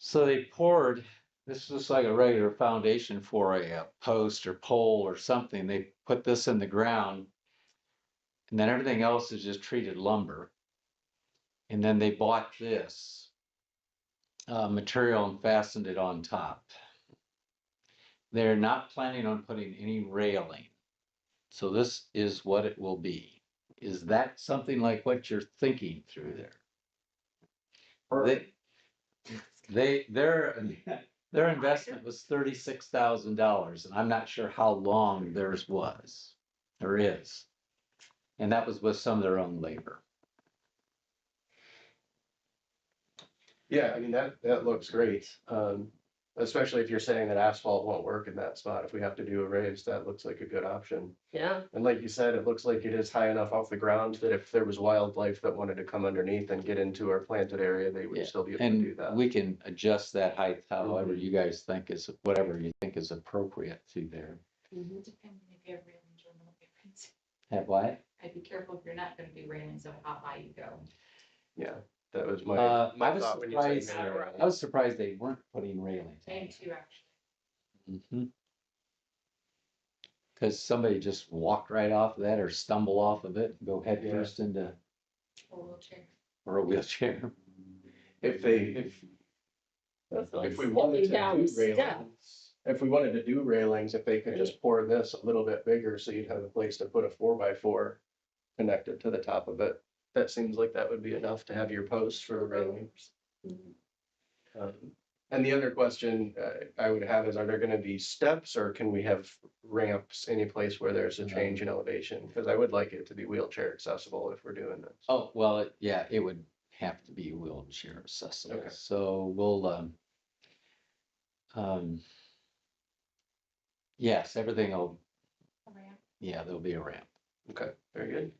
So they poured, this looks like a regular foundation for a post or pole or something. They put this in the ground. And then everything else is just treated lumber. And then they bought this material and fastened it on top. They're not planning on putting any railing. So this is what it will be. Is that something like what you're thinking through there? Their investment was $36,000, and I'm not sure how long theirs was or is. And that was with some of their own labor. Yeah, I mean, that looks great. Especially if you're saying that asphalt won't work in that spot. If we have to do a raise, that looks like a good option. Yeah, And like you said, it looks like it is high enough off the ground that if there was wildlife that wanted to come underneath and get into our planted area, they would Yeah, still be able to do And that. we can adjust that height however you guys think is, whatever you think is appropriate to there. mhm. Depending if you have railings or no railings. Have what? I'd be careful if you're not gonna do railings of how high you go. Yeah, that was my I my was thought when you said surprised, minimum. I was surprised they weren't putting railings. I am too, actually. Cause somebody just walked right off of that or stumble off of it, and go head Yeah. first into, Or wheelchair. or a wheelchair. If they, That's like if we wanted stepping down to a do step. railings, if we wanted to do railings, if they could just pour this a little bit bigger, so you'd have a place to put a 4x4 connected to the top of it. That seems like that would be enough to have your post for the railings. And the other question I would have is, are there gonna be steps or can we have ramps any place where there's a change in elevation? Because I would like it to be wheelchair accessible if we're doing this. Oh, well, yeah, it would have to be wheelchair accessible, Okay. so we'll, yes, everything will, yeah, there'll be a ramp. Okay, very good.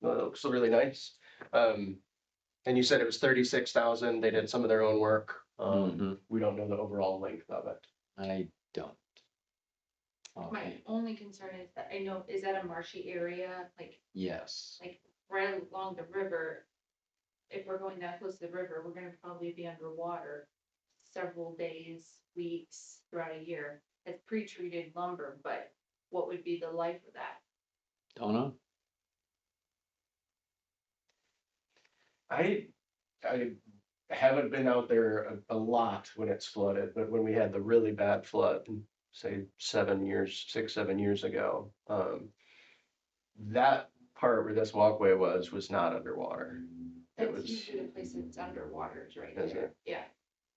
Well, it looks really nice. And you said it was 36,000. They did some of their own work. Mhm. We don't know the overall length of it. I don't. My Okay, only concern is that I know, is that a marshy area, like yes, right along the river? If we're going that close to the river, we're gonna probably be underwater several days, weeks, throughout a year. It's pre-treated lumber, but what would be the life of that? don't know. I haven't been out there a lot when it's flooded, but when we had the really bad flood, say 6, 7 years ago, that part where this walkway was not underwater. It That's was usually the place that's underwater is right Is there, yeah.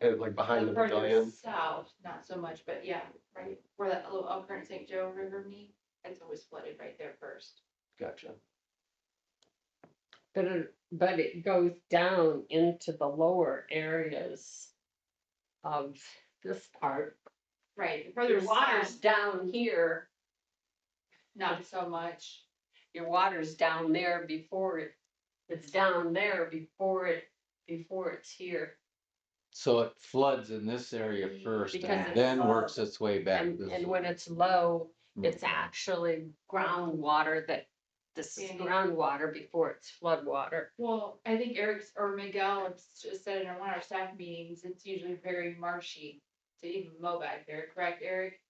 like behind the Further pavilion. south, not so much, but yeah, right where that little Elkhorn St. Joe River meet, it's always flooded right there first. Gotcha. But it goes down into the lower areas of this part. Right, Your further water's south, down here, not so much. your water's down there it's down there before it's here. So it floods in this area first Because and it's then low. works its way back. And, this and way. when it's low, Hmm. it's actually groundwater this is Yeah. groundwater before it's flood water. Well, I think Eric's or Miguel has just said in one of our staff meetings, it's usually very marshy to even mow back there, correct, Eric?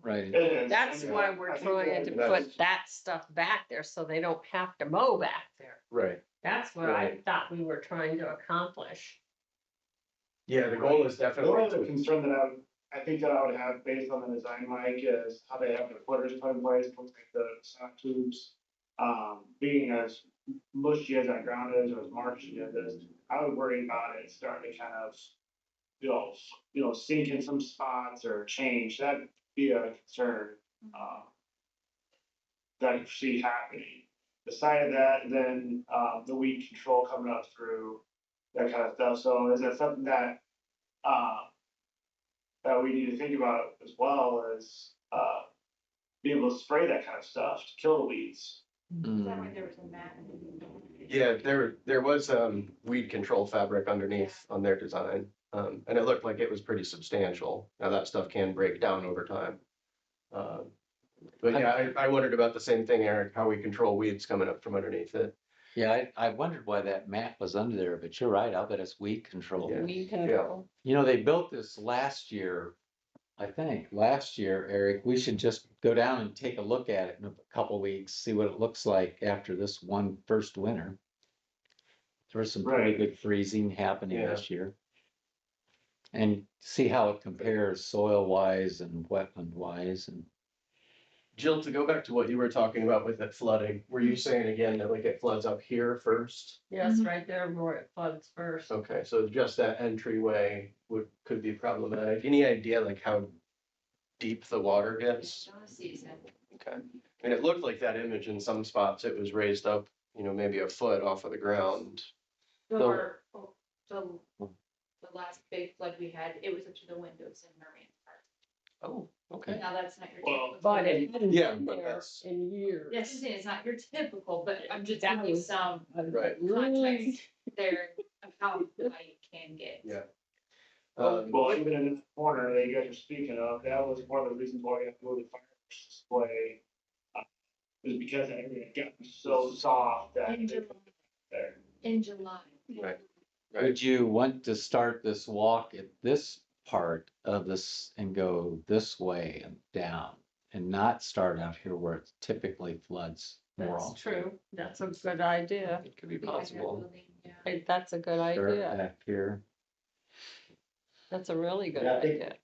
Right, It is. That's And, why we're I think trying to that's- put that stuff back there so they don't have to mow back there. Right. That's what I thought we were trying to accomplish. Yeah, the goal is The only definitely other to, concern that I think that I would have based on the design, Mike, is how they have the footers put in place, looks like the soft tubes. Being as mushy as that ground is, or as marshy as it is, I would worry about it starting to kind of, sink in some spots or change, that'd be a concern. That I see happening. Beside that, then, the weed control coming up through, that kind of stuff, so is that something that, that we need to think about as well as, being able to spray that kind of stuff to kill the weeds? Is that why there was a mat? yeah, there was weed control fabric underneath on their design. And it looked like it was pretty substantial. Now that stuff can break down over time. But yeah, I wondered about the same thing, Eric, how we control weeds coming up from underneath it. Yeah, I wondered why that map was under there, but you're right, I'll bet it's weed control. Yeah. Weed control. You know, they built this last year, I think, last year, Eric, we should just go down and take a look at it in a couple weeks, see what it looks like after this first winter. There was some pretty Right. good freezing happening Yeah. this year. And see how it compares soil wise and wetland wise and. Jill, to go back to what you were talking about with it flooding, were you saying again that like it floods up here first? Yes, Mhm. right there where it floods first. Okay, so just that entryway could be problematic. Any idea like how deep the water gets? Okay, I mean, it looked like that image in some spots, it was raised up, maybe a foot off of the ground. Or, the last big flood we had, it was up to the windows in Marine Park. Oh, okay. Now, that's not your Well, typical. But it hadn't Yeah, been but there that's- in years. Yes, I'm saying it's not your typical, but I'm just That giving you was- some Right. context there of how high it can get. Yeah. well, even in this corner that you guys are speaking of, that was one of the reasons why we had to move the fireworks display. Was because that area had gotten so soft that In they July. put it there. In July. Right. Would you want to start this walk at this part of this and go this way and down? And not start out here where it typically floods more That's often? true. That's a good idea. It could be Behind that possible. building, yeah. Hey, that's a good Start idea. back here. That's a really good Yeah, I think- idea.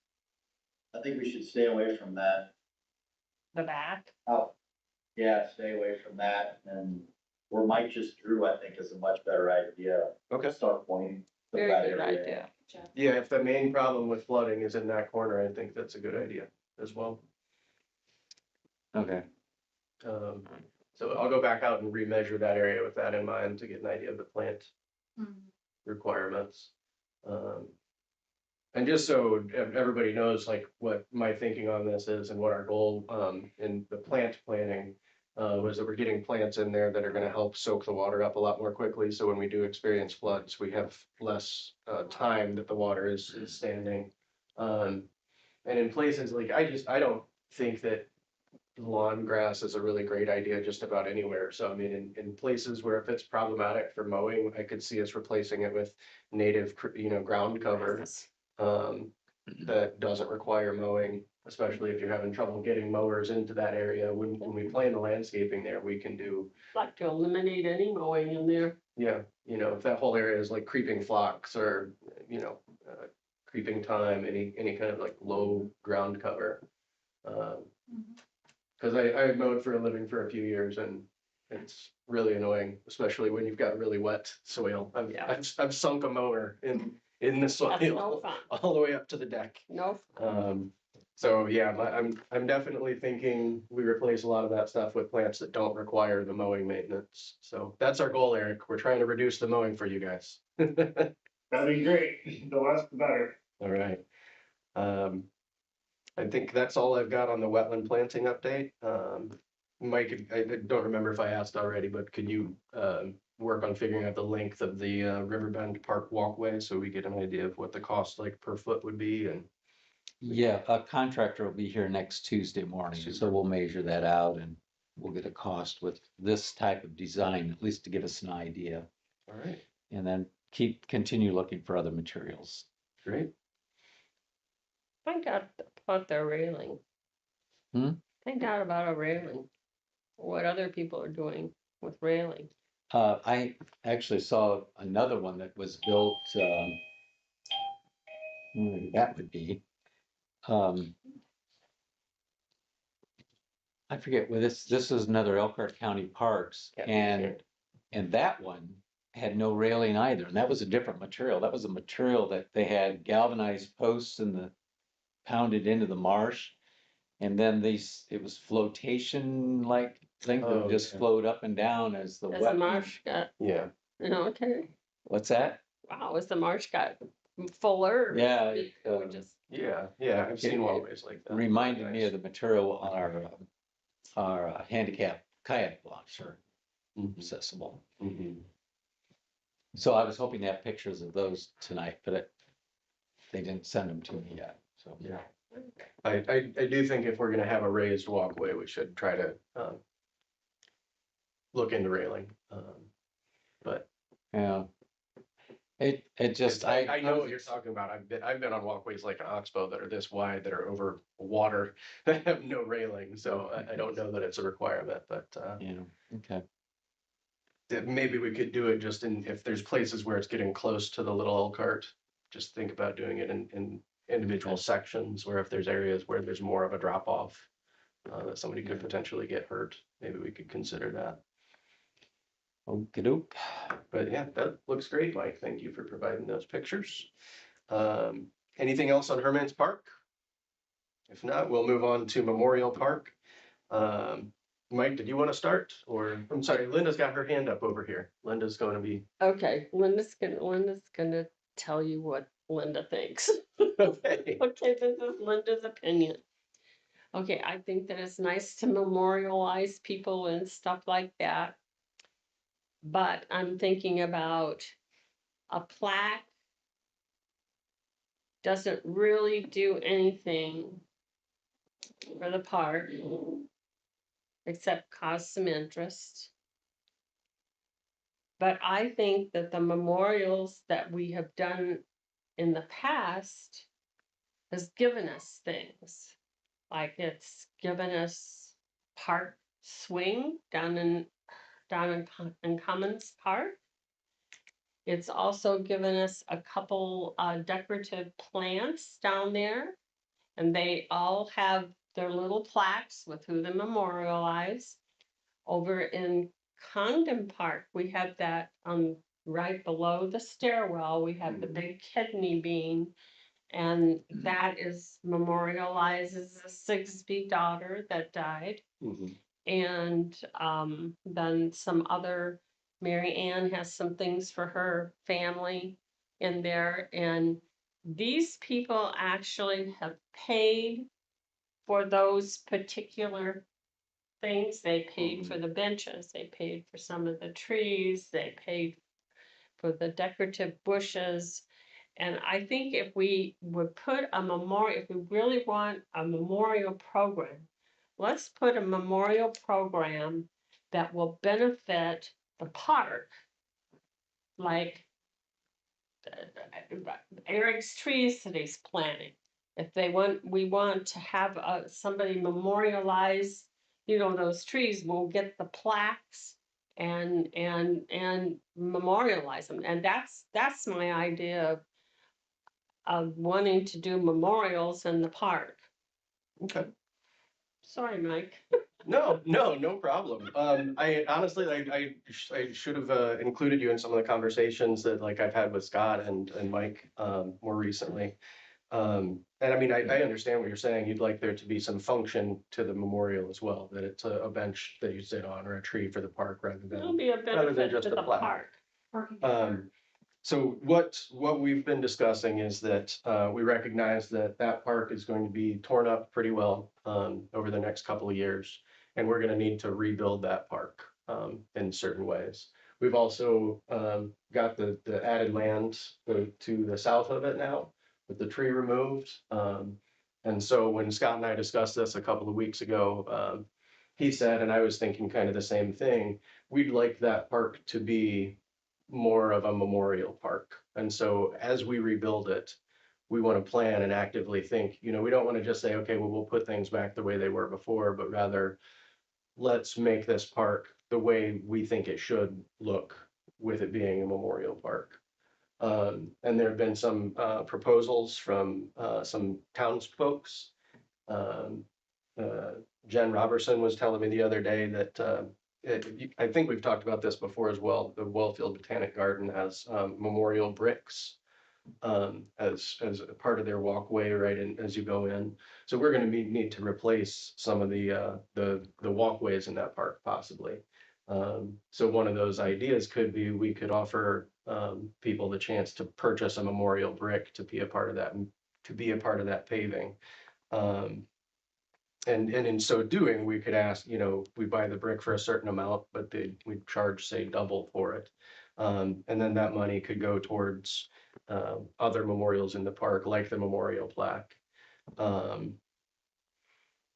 I think we should stay away from that. The back. Oh, yeah, stay away from that, and where Mike just drew, I think is a much better idea. Okay. Start pointing. to Very that good area. idea. Yeah, if the main problem with flooding is in that corner, I think that's a good idea as well. Okay. So I'll go back out and remeasure that area with that in mind to get an idea of the plant Mhm. requirements. And just so everybody knows like what my thinking on this is and what our goal in the plant planning was that we're getting plants in there that are gonna help soak the water up a lot more quickly. So when we do experience floods, we have less time that the water is standing. And in places like, I don't think that lawn grass is a really great idea just about anywhere. So I mean, in places where if it's problematic for mowing, I could see us replacing it with native, ground cover. That doesn't require mowing, especially if you're having trouble getting mowers into that area. When we plan the landscaping there, we can do, Like to eliminate any mowing in there. yeah, if that whole area is like creeping phlox or, creeping thyme, any kind of like low ground cover. Cause I mowed for a living for a few years and it's really annoying, especially when you've got really wet soil. Yeah. I've sunk a mower in the That's no soil fun. all the way up to the deck. No. So yeah, I'm definitely thinking we replace a lot of that stuff with plants that don't require the mowing maintenance. So that's our goal, Eric. We're trying to reduce the mowing for you guys. That'd be great, the less the better. All right. I think that's all I've got on the wetland planting update. Mike, I don't remember if I asked already, but could you work on figuring out the length of the Riverbend Park walkway so we get an idea of what the cost like per foot would be and Yeah, a contractor will be here next Tuesday morning, so Super. we'll measure that out and we'll get a cost with this type of design, at least to give us an idea. all right, And then continue looking for other materials. great. Find out about their railing. Find out about a railing. What other people are doing with railing. I actually saw another one that was built, that would be. I forget, well, this is another Elkhart County Parks, Yeah, and that one had no railing either, and that was a different material. That was a material that they had galvanized posts pounded into the marsh. And then it was flotation like thing that Oh, would just yeah. float up and down as the As the wet. marsh got, Yeah, okay, What's that? wow, as the marsh got fuller. Yeah, It would just, yeah, I've seen walkways like that. reminded me of the material on our handicap kayak launch are Mhm, accessible. mhm. So I was hoping to have pictures of those tonight, but they didn't send them to me yet, so. Yeah. I do think if we're gonna have a raised walkway, we should try to look into railing. Yeah. It just, I know what you're talking about. I've been on walkways like an Oxbow that are this wide, that are over water, that have no railing, so I don't know that it's a requirement, but, Yeah, okay. that maybe we could do it just in, if there's places where it's getting close to the little Elkhart, just think about doing it in individual sections, where if there's areas where there's more of a drop off, that somebody could potentially get hurt, maybe we could consider that. Okey-doke. But yeah, that looks great, Mike. Thank you for providing those pictures. Anything else on Herman's Park? If not, we'll move on to Memorial Park. Mike, did you want to start? Or, I'm sorry, Linda's got her hand up over here. Linda's going to be, Okay, Linda's gonna tell you what Linda thinks. okay. Okay, this is Linda's opinion. Okay, I think that it's nice to memorialize people and stuff like that. But I'm thinking about a plaque doesn't really do anything for the park except cause some interest. But I think that the memorials that we have done in the past has given us things. Like it's given us park swing down in Commons Park. It's also given us a couple decorative plants down there, and they all have their little plaques with who they memorialize. Over in Condon Park, we have that right below the stairwell. We have the big kidney bean, and that is memorializes a Sigsbee daughter that died. Mhm. And then some other, Mary Ann has some things for her family in there. And these people actually have paid for those particular things. They paid for the benches, they paid for some of the trees, they paid for the decorative bushes. And I think if we would put a memorial, if we really want a memorial program, let's put a memorial program that will benefit the park. Like Eric's trees that he's planting. If they want, we want to have somebody memorialize, those trees, we'll get the plaques and memorialize them. And that's my idea of wanting to do memorials in the park. Okay. Sorry, Mike. No problem. I honestly, I should have included you in some of the conversations that like I've had with Scott and Mike more recently. And I mean, I understand what you're saying. You'd like there to be some function to the memorial as well, that it's a bench that you sit on or a tree for the park rather It'll than, be a rather than benefit just to a the plaque. park. So what we've been discussing is that we recognize that that park is going to be torn up pretty well over the next couple of years. And we're gonna need to rebuild that park in certain ways. We've also got the added land to the south of it now with the tree removed. And so when Scott and I discussed this a couple of weeks ago, he said, and I was thinking kind of the same thing, we'd like that park to be more of a memorial park. And so as we rebuild it, we want to plan and actively think, we don't want to just say, okay, well, we'll put things back the way they were before, but rather let's make this park the way we think it should look with it being a memorial park. And there have been some proposals from some townsfolk. Jen Robertson was telling me the other day that I think we've talked about this before as well. The Wellfield Botanic Garden has memorial bricks as a part of their walkway right in as you go in. So we're going to need to replace some of the walkways in that park possibly. So one of those ideas could be we could offer people the chance to purchase a memorial brick to be a part of that paving. And in so doing, we could ask, we buy the brick for a certain amount, but we charge, say, double for it. And then that money could go towards other memorials in the park, like the memorial plaque.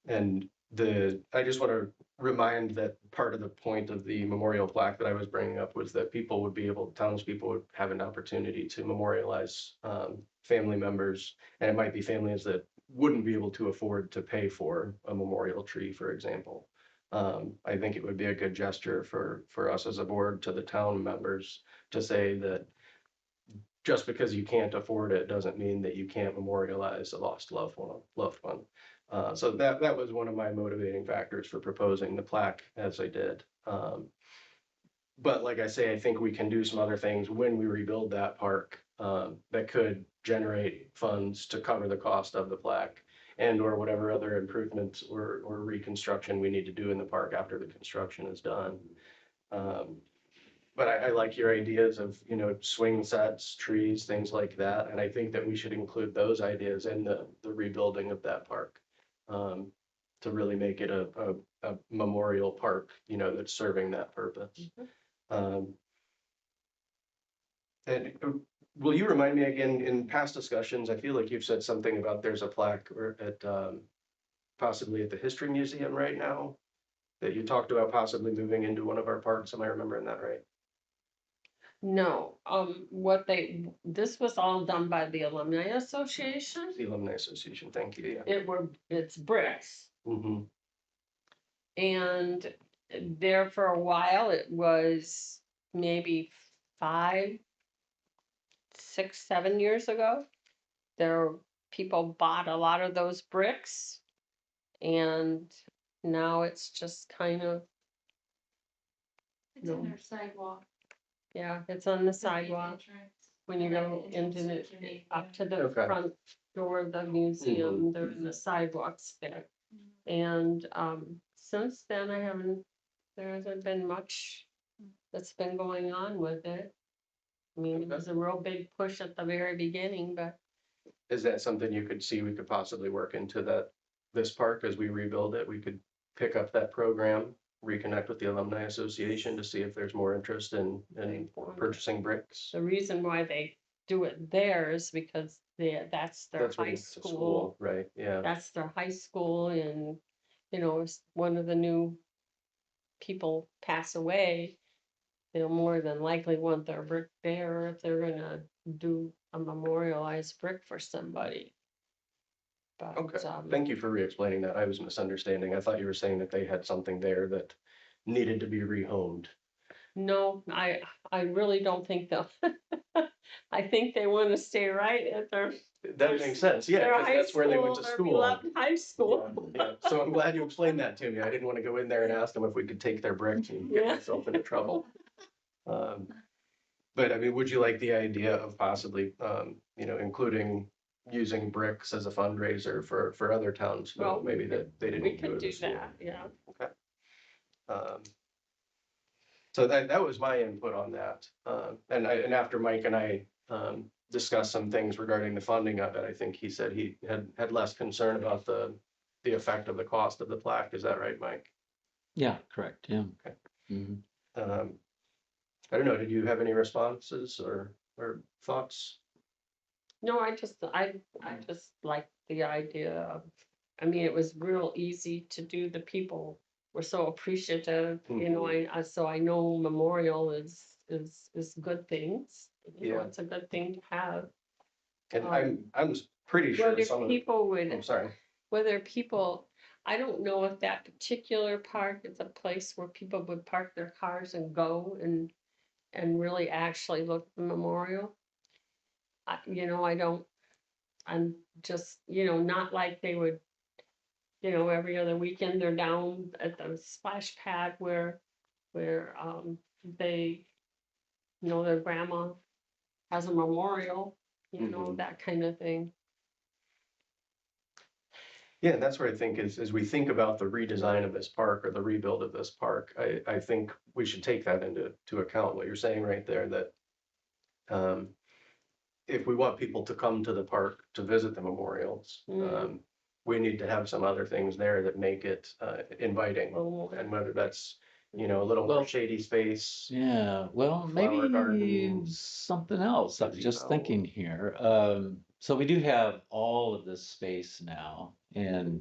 And I just want to remind that part of the point of the memorial plaque that I was bringing up was that people would be able, townspeople would have an opportunity to memorialize family members. And it might be families that wouldn't be able to afford to pay for a memorial tree, for example. I think it would be a good gesture for us as a board to the town members to say that just because you can't afford it doesn't mean that you can't memorialize a lost loved one. So that was one of my motivating factors for proposing the plaque as I did. But like I say, I think we can do some other things when we rebuild that park that could generate funds to cover the cost of the plaque and or whatever other improvements or reconstruction we need to do in the park after the construction is done. But I like your ideas of, you know, swing sets, trees, things like that. And I think that we should include those ideas in the rebuilding of that park. To really make it a memorial park, you know, that's serving that purpose. And will you remind me again, in past discussions, I feel like you've said something about there's a plaque or at possibly at the History Museum right now that you talked about possibly moving into one of our parks. Am I remembering that right? No, this was all done by the Alumni Association. The Alumni Association, thank you, yeah. It's bricks. Mm-hmm. And there for a while, it was maybe 5, 6, 7 years ago. People bought a lot of those bricks. And now it's just kind of, It's on their sidewalk. yeah, it's on the the main sidewalk. entrance. When you go into the, up to the Okay. front door of the museum, they're in the sidewalks there. And since then, there hasn't been much that's been going on with it. I mean, it was a real big push at the very beginning, but Is that something you could see we could possibly work into this park as we rebuild it? We could pick up that program, reconnect with the Alumni Association to see if there's more interest in purchasing bricks. the reason why they do it there is because that's their That's where high it's to school. right, yeah. That's their high school, and, you know, if one of the new people pass away, they'll more than likely want their brick there if they're gonna do a memorialized brick for somebody. But, Okay, thank you for re-explaining that. I was misunderstanding. I thought you were saying that they had something there that needed to be rehomed. no, I really don't think they'll. I think they wanna stay right at their That makes sense, yeah, their because high that's where they went school, to their school. beloved high school. Yeah, so I'm glad you explained that to me. I didn't want to go in there and ask them if we could take their bricks and get Yeah. myself into trouble. But I mean, would you like the idea of possibly, you know, including using bricks as a fundraiser for other towns? Well, Maybe that they We didn't do can it do as well. that, yeah. Um, So that was my input on that. And after Mike and I discussed some things regarding the funding of it, I think he said he had less concern about the effect of the cost of the plaque. Is that right, Mike? Yeah, correct, yeah. Okay. Mhm. I don't know, did you have any responses or thoughts? No, I just like the idea of, I mean, it was real easy to do. The people were so appreciative, you know, so I know memorial is good things. You know, Yeah. it's a good thing to have. And I'm pretty sure Whether some of people I'm would, sorry. whether people, I don't know if that particular park is a place where people would park their cars and go and really actually look at the memorial. You know, I'm just, you know, not like they would, you know, every other weekend they're down at the splash pad where they, you know, their grandma has a memorial, you know, that kind of thing. Yeah, and that's where I think is, as we think about the redesign of this park or the rebuild of this park, I think we should take that into account, what you're saying right there, that if we want people to come to the park to visit the memorials, we need to have some other things there that make it inviting. Oh, And whether that's, you know, a little more shady space. Yeah, well, Flower maybe garden. something else. I was just Gazebo. thinking here. So we do have all of this space now, and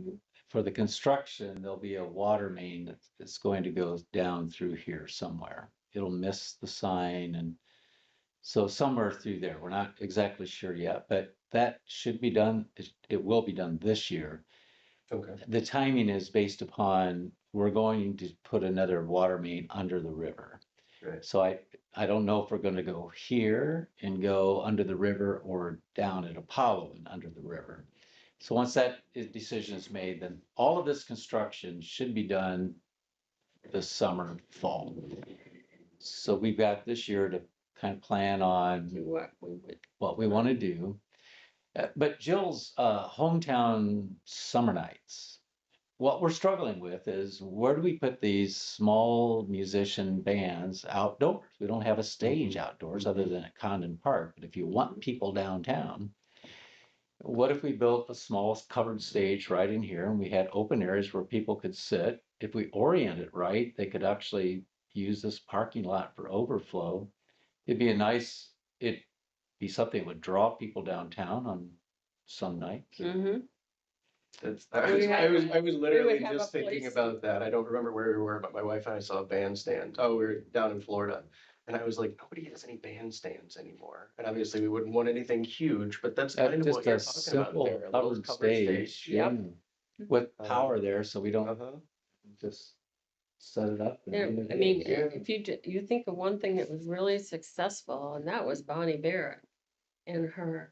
for the construction, there'll be a water main that's going to go down through here somewhere. It'll miss the sign and so somewhere through there. We're not exactly sure yet, but that should be done. It will be done this year. Okay. The timing is based upon, we're going to put another water main under the river. Right. So I don't know if we're gonna go here and go under the river or down at Apollo and under the river. So once that decision is made, then all of this construction should be done this summer, fall. So we've got this year to kind of plan on Do what we would, what we want to do. But Jill's hometown summer nights, what we're struggling with is where do we put these small musician bands outdoors? We don't have a stage outdoors other than at Condon Park. But if you want people downtown, what if we built a small covered stage right in here and we had open areas where people could sit? If we orient it right, they could actually use this parking lot for overflow. It'd be it'd be something that would draw people downtown on some nights. mm-hmm, I was literally have just a thinking place- about that. I don't remember where we were, but my wife and I saw a bandstand. Oh, we were down in Florida. And I was like, nobody has any bandstands anymore. And obviously we wouldn't want anything huge, but that's kind of Just what you're a talking about simple there. A little covered covered stage, Yep. yeah, with power there, so we don't Uh-huh. just set it up. and yeah, do it. I mean, Yeah. if you think of one thing that was really successful, and that was Bonnie Barrett. And her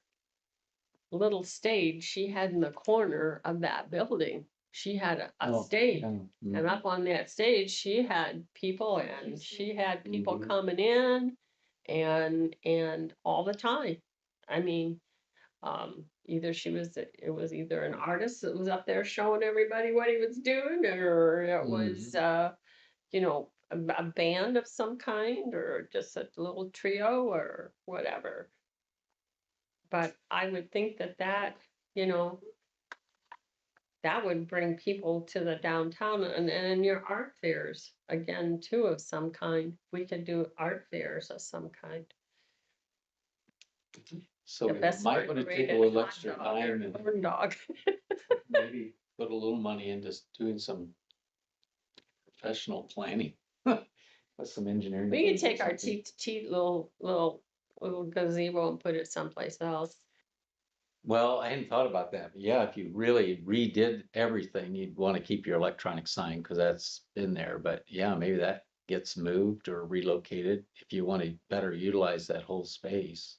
little stage she had in the corner of that building. She had a Oh, stage. yeah, mm. And up on that stage, she had people and she had people Mhm. coming in and all the time. I mean, either it was either an artist that was up there showing everybody what he was doing, or it was, you know, a band of some kind, or just a little trio or whatever. But I would think that, you know, that would bring people to the downtown and your art fairs again too of some kind. We could do art fairs of some kind. So The we best might want to take a little extra time and corn dog. maybe put a little money into doing some professional planning. With some engineering. We could things or take our something. cheat little gazebo and put it someplace else. Well, I hadn't thought about that, but yeah, if you really redid everything, you'd want to keep your electronic sign because that's in there, but yeah, maybe that gets moved or relocated if you want to better utilize that whole space.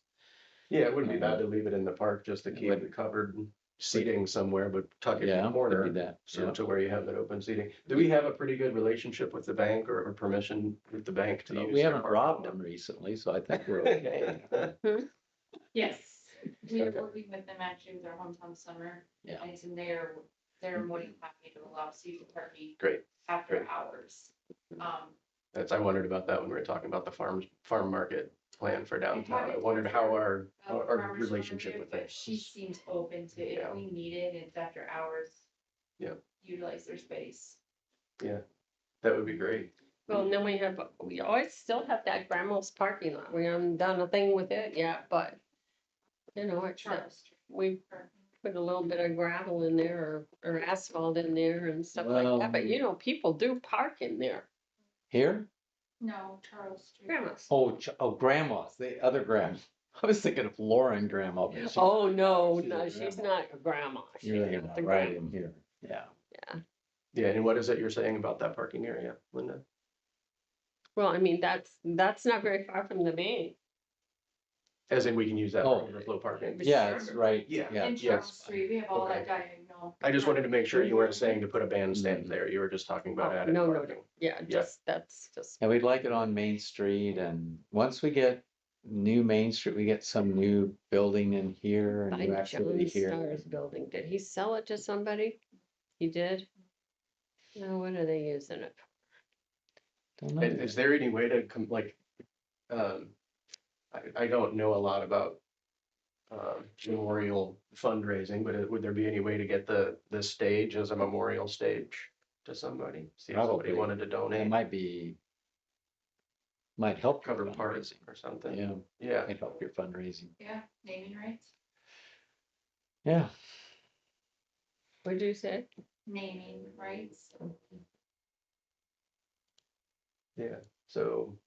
Yeah, it wouldn't be bad to leave it in the park just to It keep would- the covered seating somewhere, but tuck it in Yeah, the could corner. be that, So yeah. to where you have that open seating. Do we have a pretty good relationship with the bank or permission with the bank to use? We their haven't parking robbed lot? them recently, so I think we're okay. Yes, we are Okay. working with them actually with our hometown summer. Yeah. And so they're more than happy to allow season parking Great. after Great. hours. I wondered about that when we were talking about the farm market plan for downtown. I haven't wondered talked how to our about our farmers relationship market, with but it. she seems open to Yeah. if we need it, it's after hours. Yeah. Utilize their space. That would be great. Well, and then we always still have that grandma's parking lot. We haven't done a thing with it yet, but you know, it's Charles Street. we put a little bit of gravel in there or asphalt in there and stuff like that. But you know, people do park in there. Here? No, Charles Street. Grandma's. Oh, grandma's, the other grandma. I was thinking of Lauren grandma. but she- Oh, no, she's a no, she's grandma. not a grandma. She's You're thinking not about the right grandma. in here, yeah. Yeah, and what is it you're saying about that parking area, Linda? Well, I mean, that's not very far from the bank. As in we can use that Oh. for overflow parking? Yeah, it's right. Yeah. And yes. Charles Street, we have all Okay. that diagonal. I just wanted to make sure you weren't saying to put a bandstand Mhm. there. You were just talking Oh, about added no, parking. Yeah, that's just, And we'd like it on Main Street, and once we get new Main Street, we get some new building in here and by new activity John here. Starr's building. Did he sell it to somebody? He did? No, what are they using it? Don't know. And is there any way to I don't know a lot about memorial fundraising, but would there be any way to get the stage as a memorial stage to somebody? See if somebody Probably. wanted to It donate, might help your cover parts fundraising. or something. Yeah, Yeah, might help your fundraising. Yeah, naming rights. Yeah. What'd you say? naming rights. Yeah, so.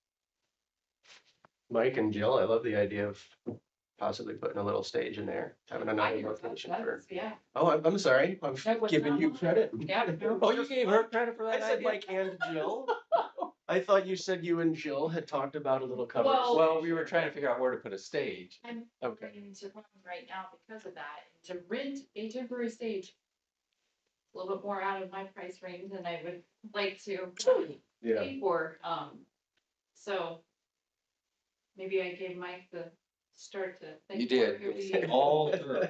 Mike and Jill, I love the idea of possibly putting a little stage in there, having another location for. Yeah. Oh, I'm sorry, I'm That was giving not you mine. credit. Yeah. Oh, you gave her credit for I that said idea? Mike and Jill. I thought you said you and Jill had talked about a little cover. Well- Well, we were trying to figure out where to put a stage. I'm Okay. running into problems right now because of that. To rent a temporary stage, a little bit more out of my price range than I would like to Yeah, pay for, so maybe I gave Mike the start to think. You did. where we- All through.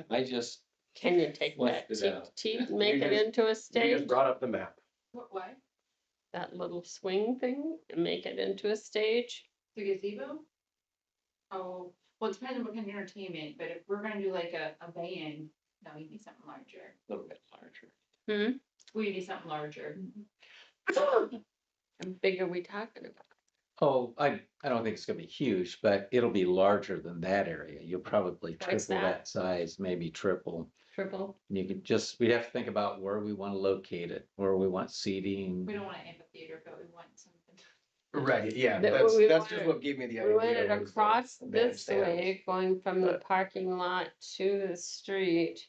I just, Can you take Fleshed that it out. teeth, make You it just- into a you just stage? brought up the map. What, That little swing thing and make it into a stage? the gazebo? Oh, well, it depends on what kind of entertainment, but if we're gonna do like a band, no, we need something larger. a little bit larger. Hmm? We need something larger. How big are we talking about? Oh, I don't think it's gonna be huge, but it'll be larger than that area. You'll probably Twice triple that. that size, maybe triple. Triple? And you could just, we'd have to think about where we wanna locate it, where we want seating. We don't want an amphitheater, but we want something. Right, yeah, That that's, we that's wanted- just what gave me the We idea. want it was the across this bandstand. way, going from the but- parking lot to the street.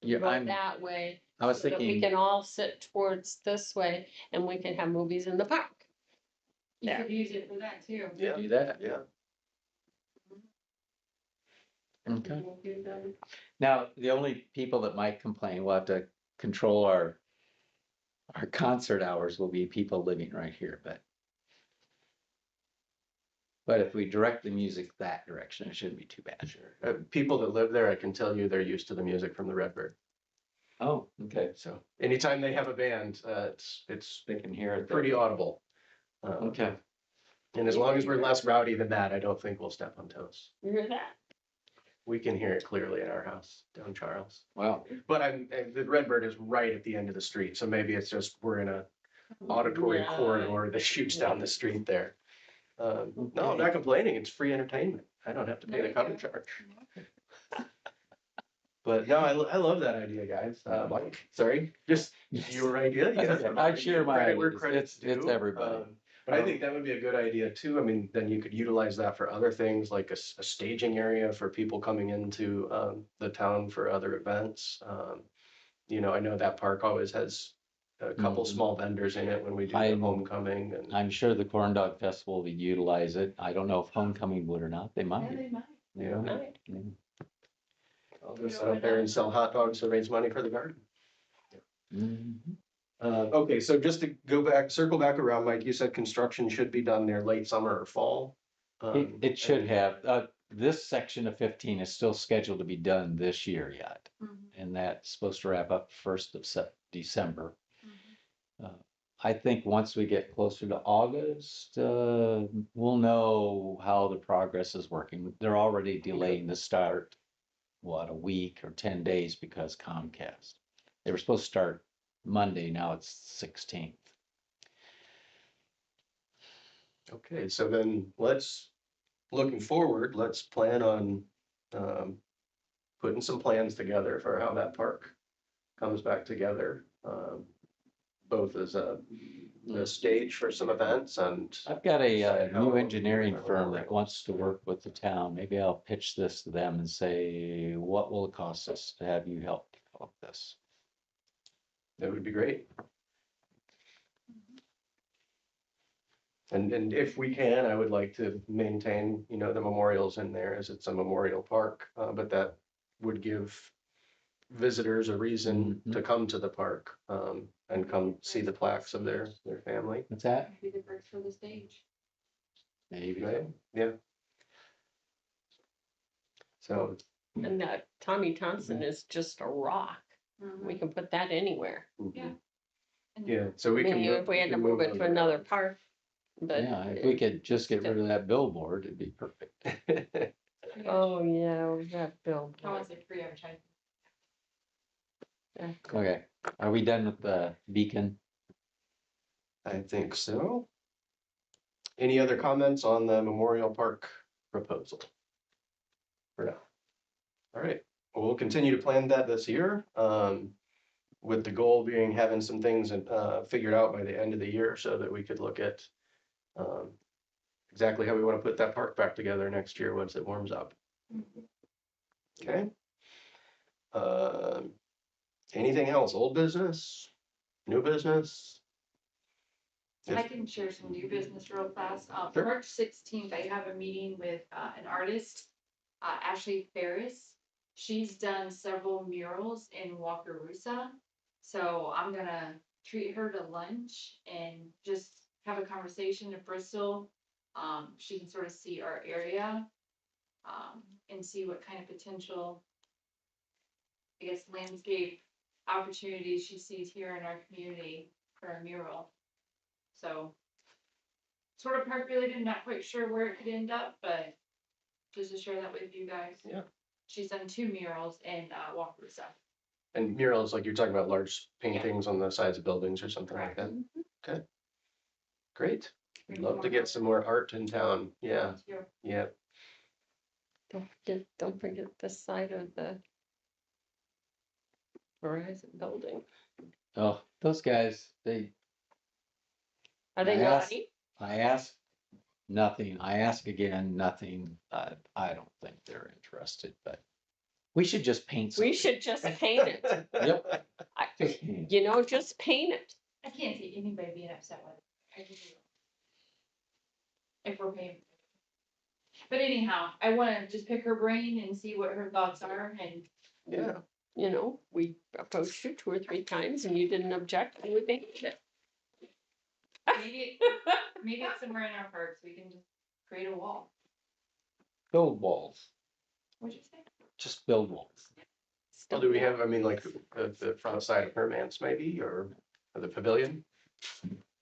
Yeah, Go I'm, that way. I was so that We thinking, can all sit towards this way and we can have movies in the park. You There. could use it for that too. Yeah, do that. yeah. Okay. Now, the only people that might complain, we'll have to control our concert hours will be people living right here, but if we direct the music that direction, it shouldn't be too bad. Sure. People that live there, I can tell you, they're used to the music from the Redbird. Oh, okay. So anytime they have a band, it's They can hear it. there. pretty audible. Okay. And as long as we're less rowdy than that, I don't think we'll step on toes. You hear that? We can hear it clearly in our house down Charles. Well, But the Redbird is right at the end of the street, so maybe it's just we're in a auditory Yeah. corridor that shoots down the street there. No, I'm not complaining. It's free entertainment. I don't have to pay the cover charge. But no, I love that idea, guys. Mike, sorry, just your idea. That's okay. I share my Credit where ideas. credit's It's due. everybody. But I think that would be a good idea too. I mean, then you could utilize that for other things like a staging area for people coming into the town for other events. You know, I know that park always has a couple Mhm. small vendors in it when we do the I'm- homecoming and. I'm sure the Corn Dog Festival will utilize it. I don't know if Homecoming would or not. They Yeah, might. they might. Yeah, Right. Yeah. I'll go sit up there and sell hot dogs to raise money for the garden. Mhm. Okay, so just to go back, circle back around, Mike, you said construction should be done there late summer or fall. It should have, this section of 15 is still scheduled to be done this year yet. Mhm, And that's supposed to wrap up first of December. mhm. I think once we get closer to August, we'll know how the progress is working. They're already delaying the start, a week or 10 days because Comcast. They were supposed to start Monday, now it's 16th. Okay, so then looking forward, let's plan on, putting some plans together for how that park comes back together. Both as a stage for some events and. I've got a Decide how new we're engineering gonna firm work. that wants to work with the town. Maybe I'll pitch this to them and say, what will it cost us to have you help develop this? That would be great. And if we can, I would like to maintain, you know, the memorials in there as it's a memorial park, but that would give visitors a reason to come to the park, and come see the plaques of their family. What's that? Maybe the birds for the stage. Maybe. Right, yeah. So, And Tommy Thompson is just a rock. We can put that anywhere. Yeah. And yeah, so I we can. mean, if we had to can move it on to that. another park, but. Yeah, if we could just get rid of that billboard, it'd be perfect. Oh, yeah, that I billboard. want to say free advertising. Okay, are we done with the beacon? I think so. Any other comments on the Memorial Park proposal? For now. All right, we'll continue to plan that this year, with the goal being having some things, figured out by the end of the year so that we could look at, exactly how we want to put that park back together next year once it warms up. Okay? Anything else? Old business? New business? I can share some new business real fast. Sure. March 16th, I have a meeting with an artist, Ashley Ferris. She's done several murals in Wakarusa. So I'm gonna treat her to lunch and just have a conversation in Bristol. She can sort of see our area, and see what kind of potential, I guess, landscape opportunities she sees here in our community for a mural. So sort of percolated, not quite sure where it could end up, but just to share that with you guys. Yeah. She's done 2 murals in Wakarusa. And murals, like you're talking about large paintings on the sides of buildings or something like that. Okay. Great. We'd love to get some more art in town. Yeah, Here. yeah. Don't forget the side of the Verizon building. Oh, those guys, Are they I asked- naughty? I asked nothing. I ask again, nothing. I don't think they're interested, but we should just paint We something. should just paint it. Yep. I- Just paint. You know, just paint it. I can't see anybody being upset with it. I really don't. If we're paying. But anyhow, I wanna just pick her brain and see what her thoughts are, and Yeah, You know, we approached you 2 or 3 times and you didn't object and we painted it. maybe, maybe it's somewhere in our parks, we can just create a wall. Build walls, What'd you say? just build walls. well, do we have, I mean, like, the front side of Hermance maybe, or the pavilion?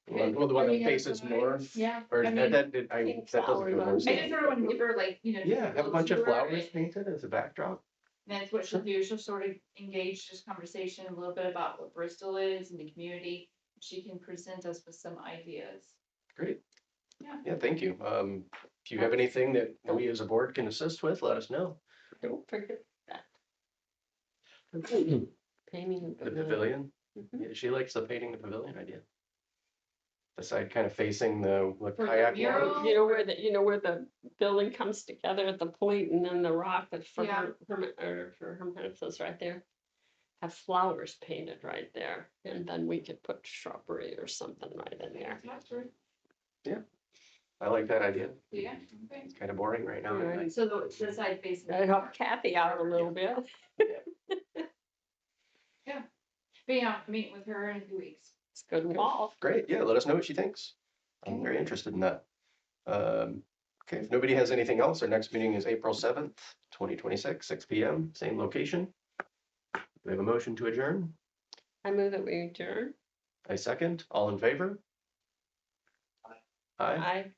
Well, the one that faces north, Yeah. or I that, mean, that, I, pink that doesn't flowers go on north. I just sort of want to give her like, you know. just Yeah, have a little bunch of tour, flowers and painted as a backdrop. That's what she'll do, she'll sort of engage this conversation a little bit about what Bristol is and the community. She can present us with some ideas. Great. Yeah. Yeah, thank you. If you have anything that we as a board can assist with, let us know. Don't forget that. Painting The pavilion, Mhm. yeah, she likes the painting the pavilion idea. The side kind of facing the like For the kayak mural? launch. You know where the building comes together at the point and then the rock that's for Yeah. for Hermanus right there. Have flowers painted right there, and then we could put shrubbery or something right in there. That's true. I like that idea. Yeah, okay. It's kind of boring right now. Right. anyway. So the side facing. That'd help Kathy out a little bit. But yeah, meet with her in 2 weeks. It's good wall. Great, yeah, let us know what she thinks. I'm very interested in that. Okay, if nobody has anything else, our next meeting is April 7th, 2026, 6 PM, same location. Do we have a motion to adjourn? I move that we adjourn. I second, all in favor? Aye, I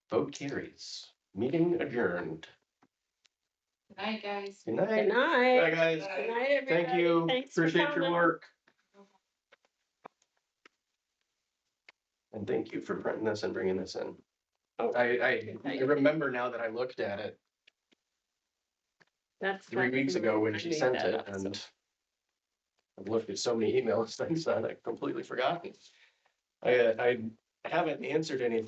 vote carries. Meeting adjourned. Good night, guys. Good Good night. night. Bye, guys. Good night, everybody. Thank you, Thanks for appreciate your coming. work. And thank you for printing this and bringing this in. Oh, I remember now that I looked at it That's 3 weeks ago when she made sent that it, up, so- and I've looked at so many emails since then, I've completely forgotten. I haven't answered anything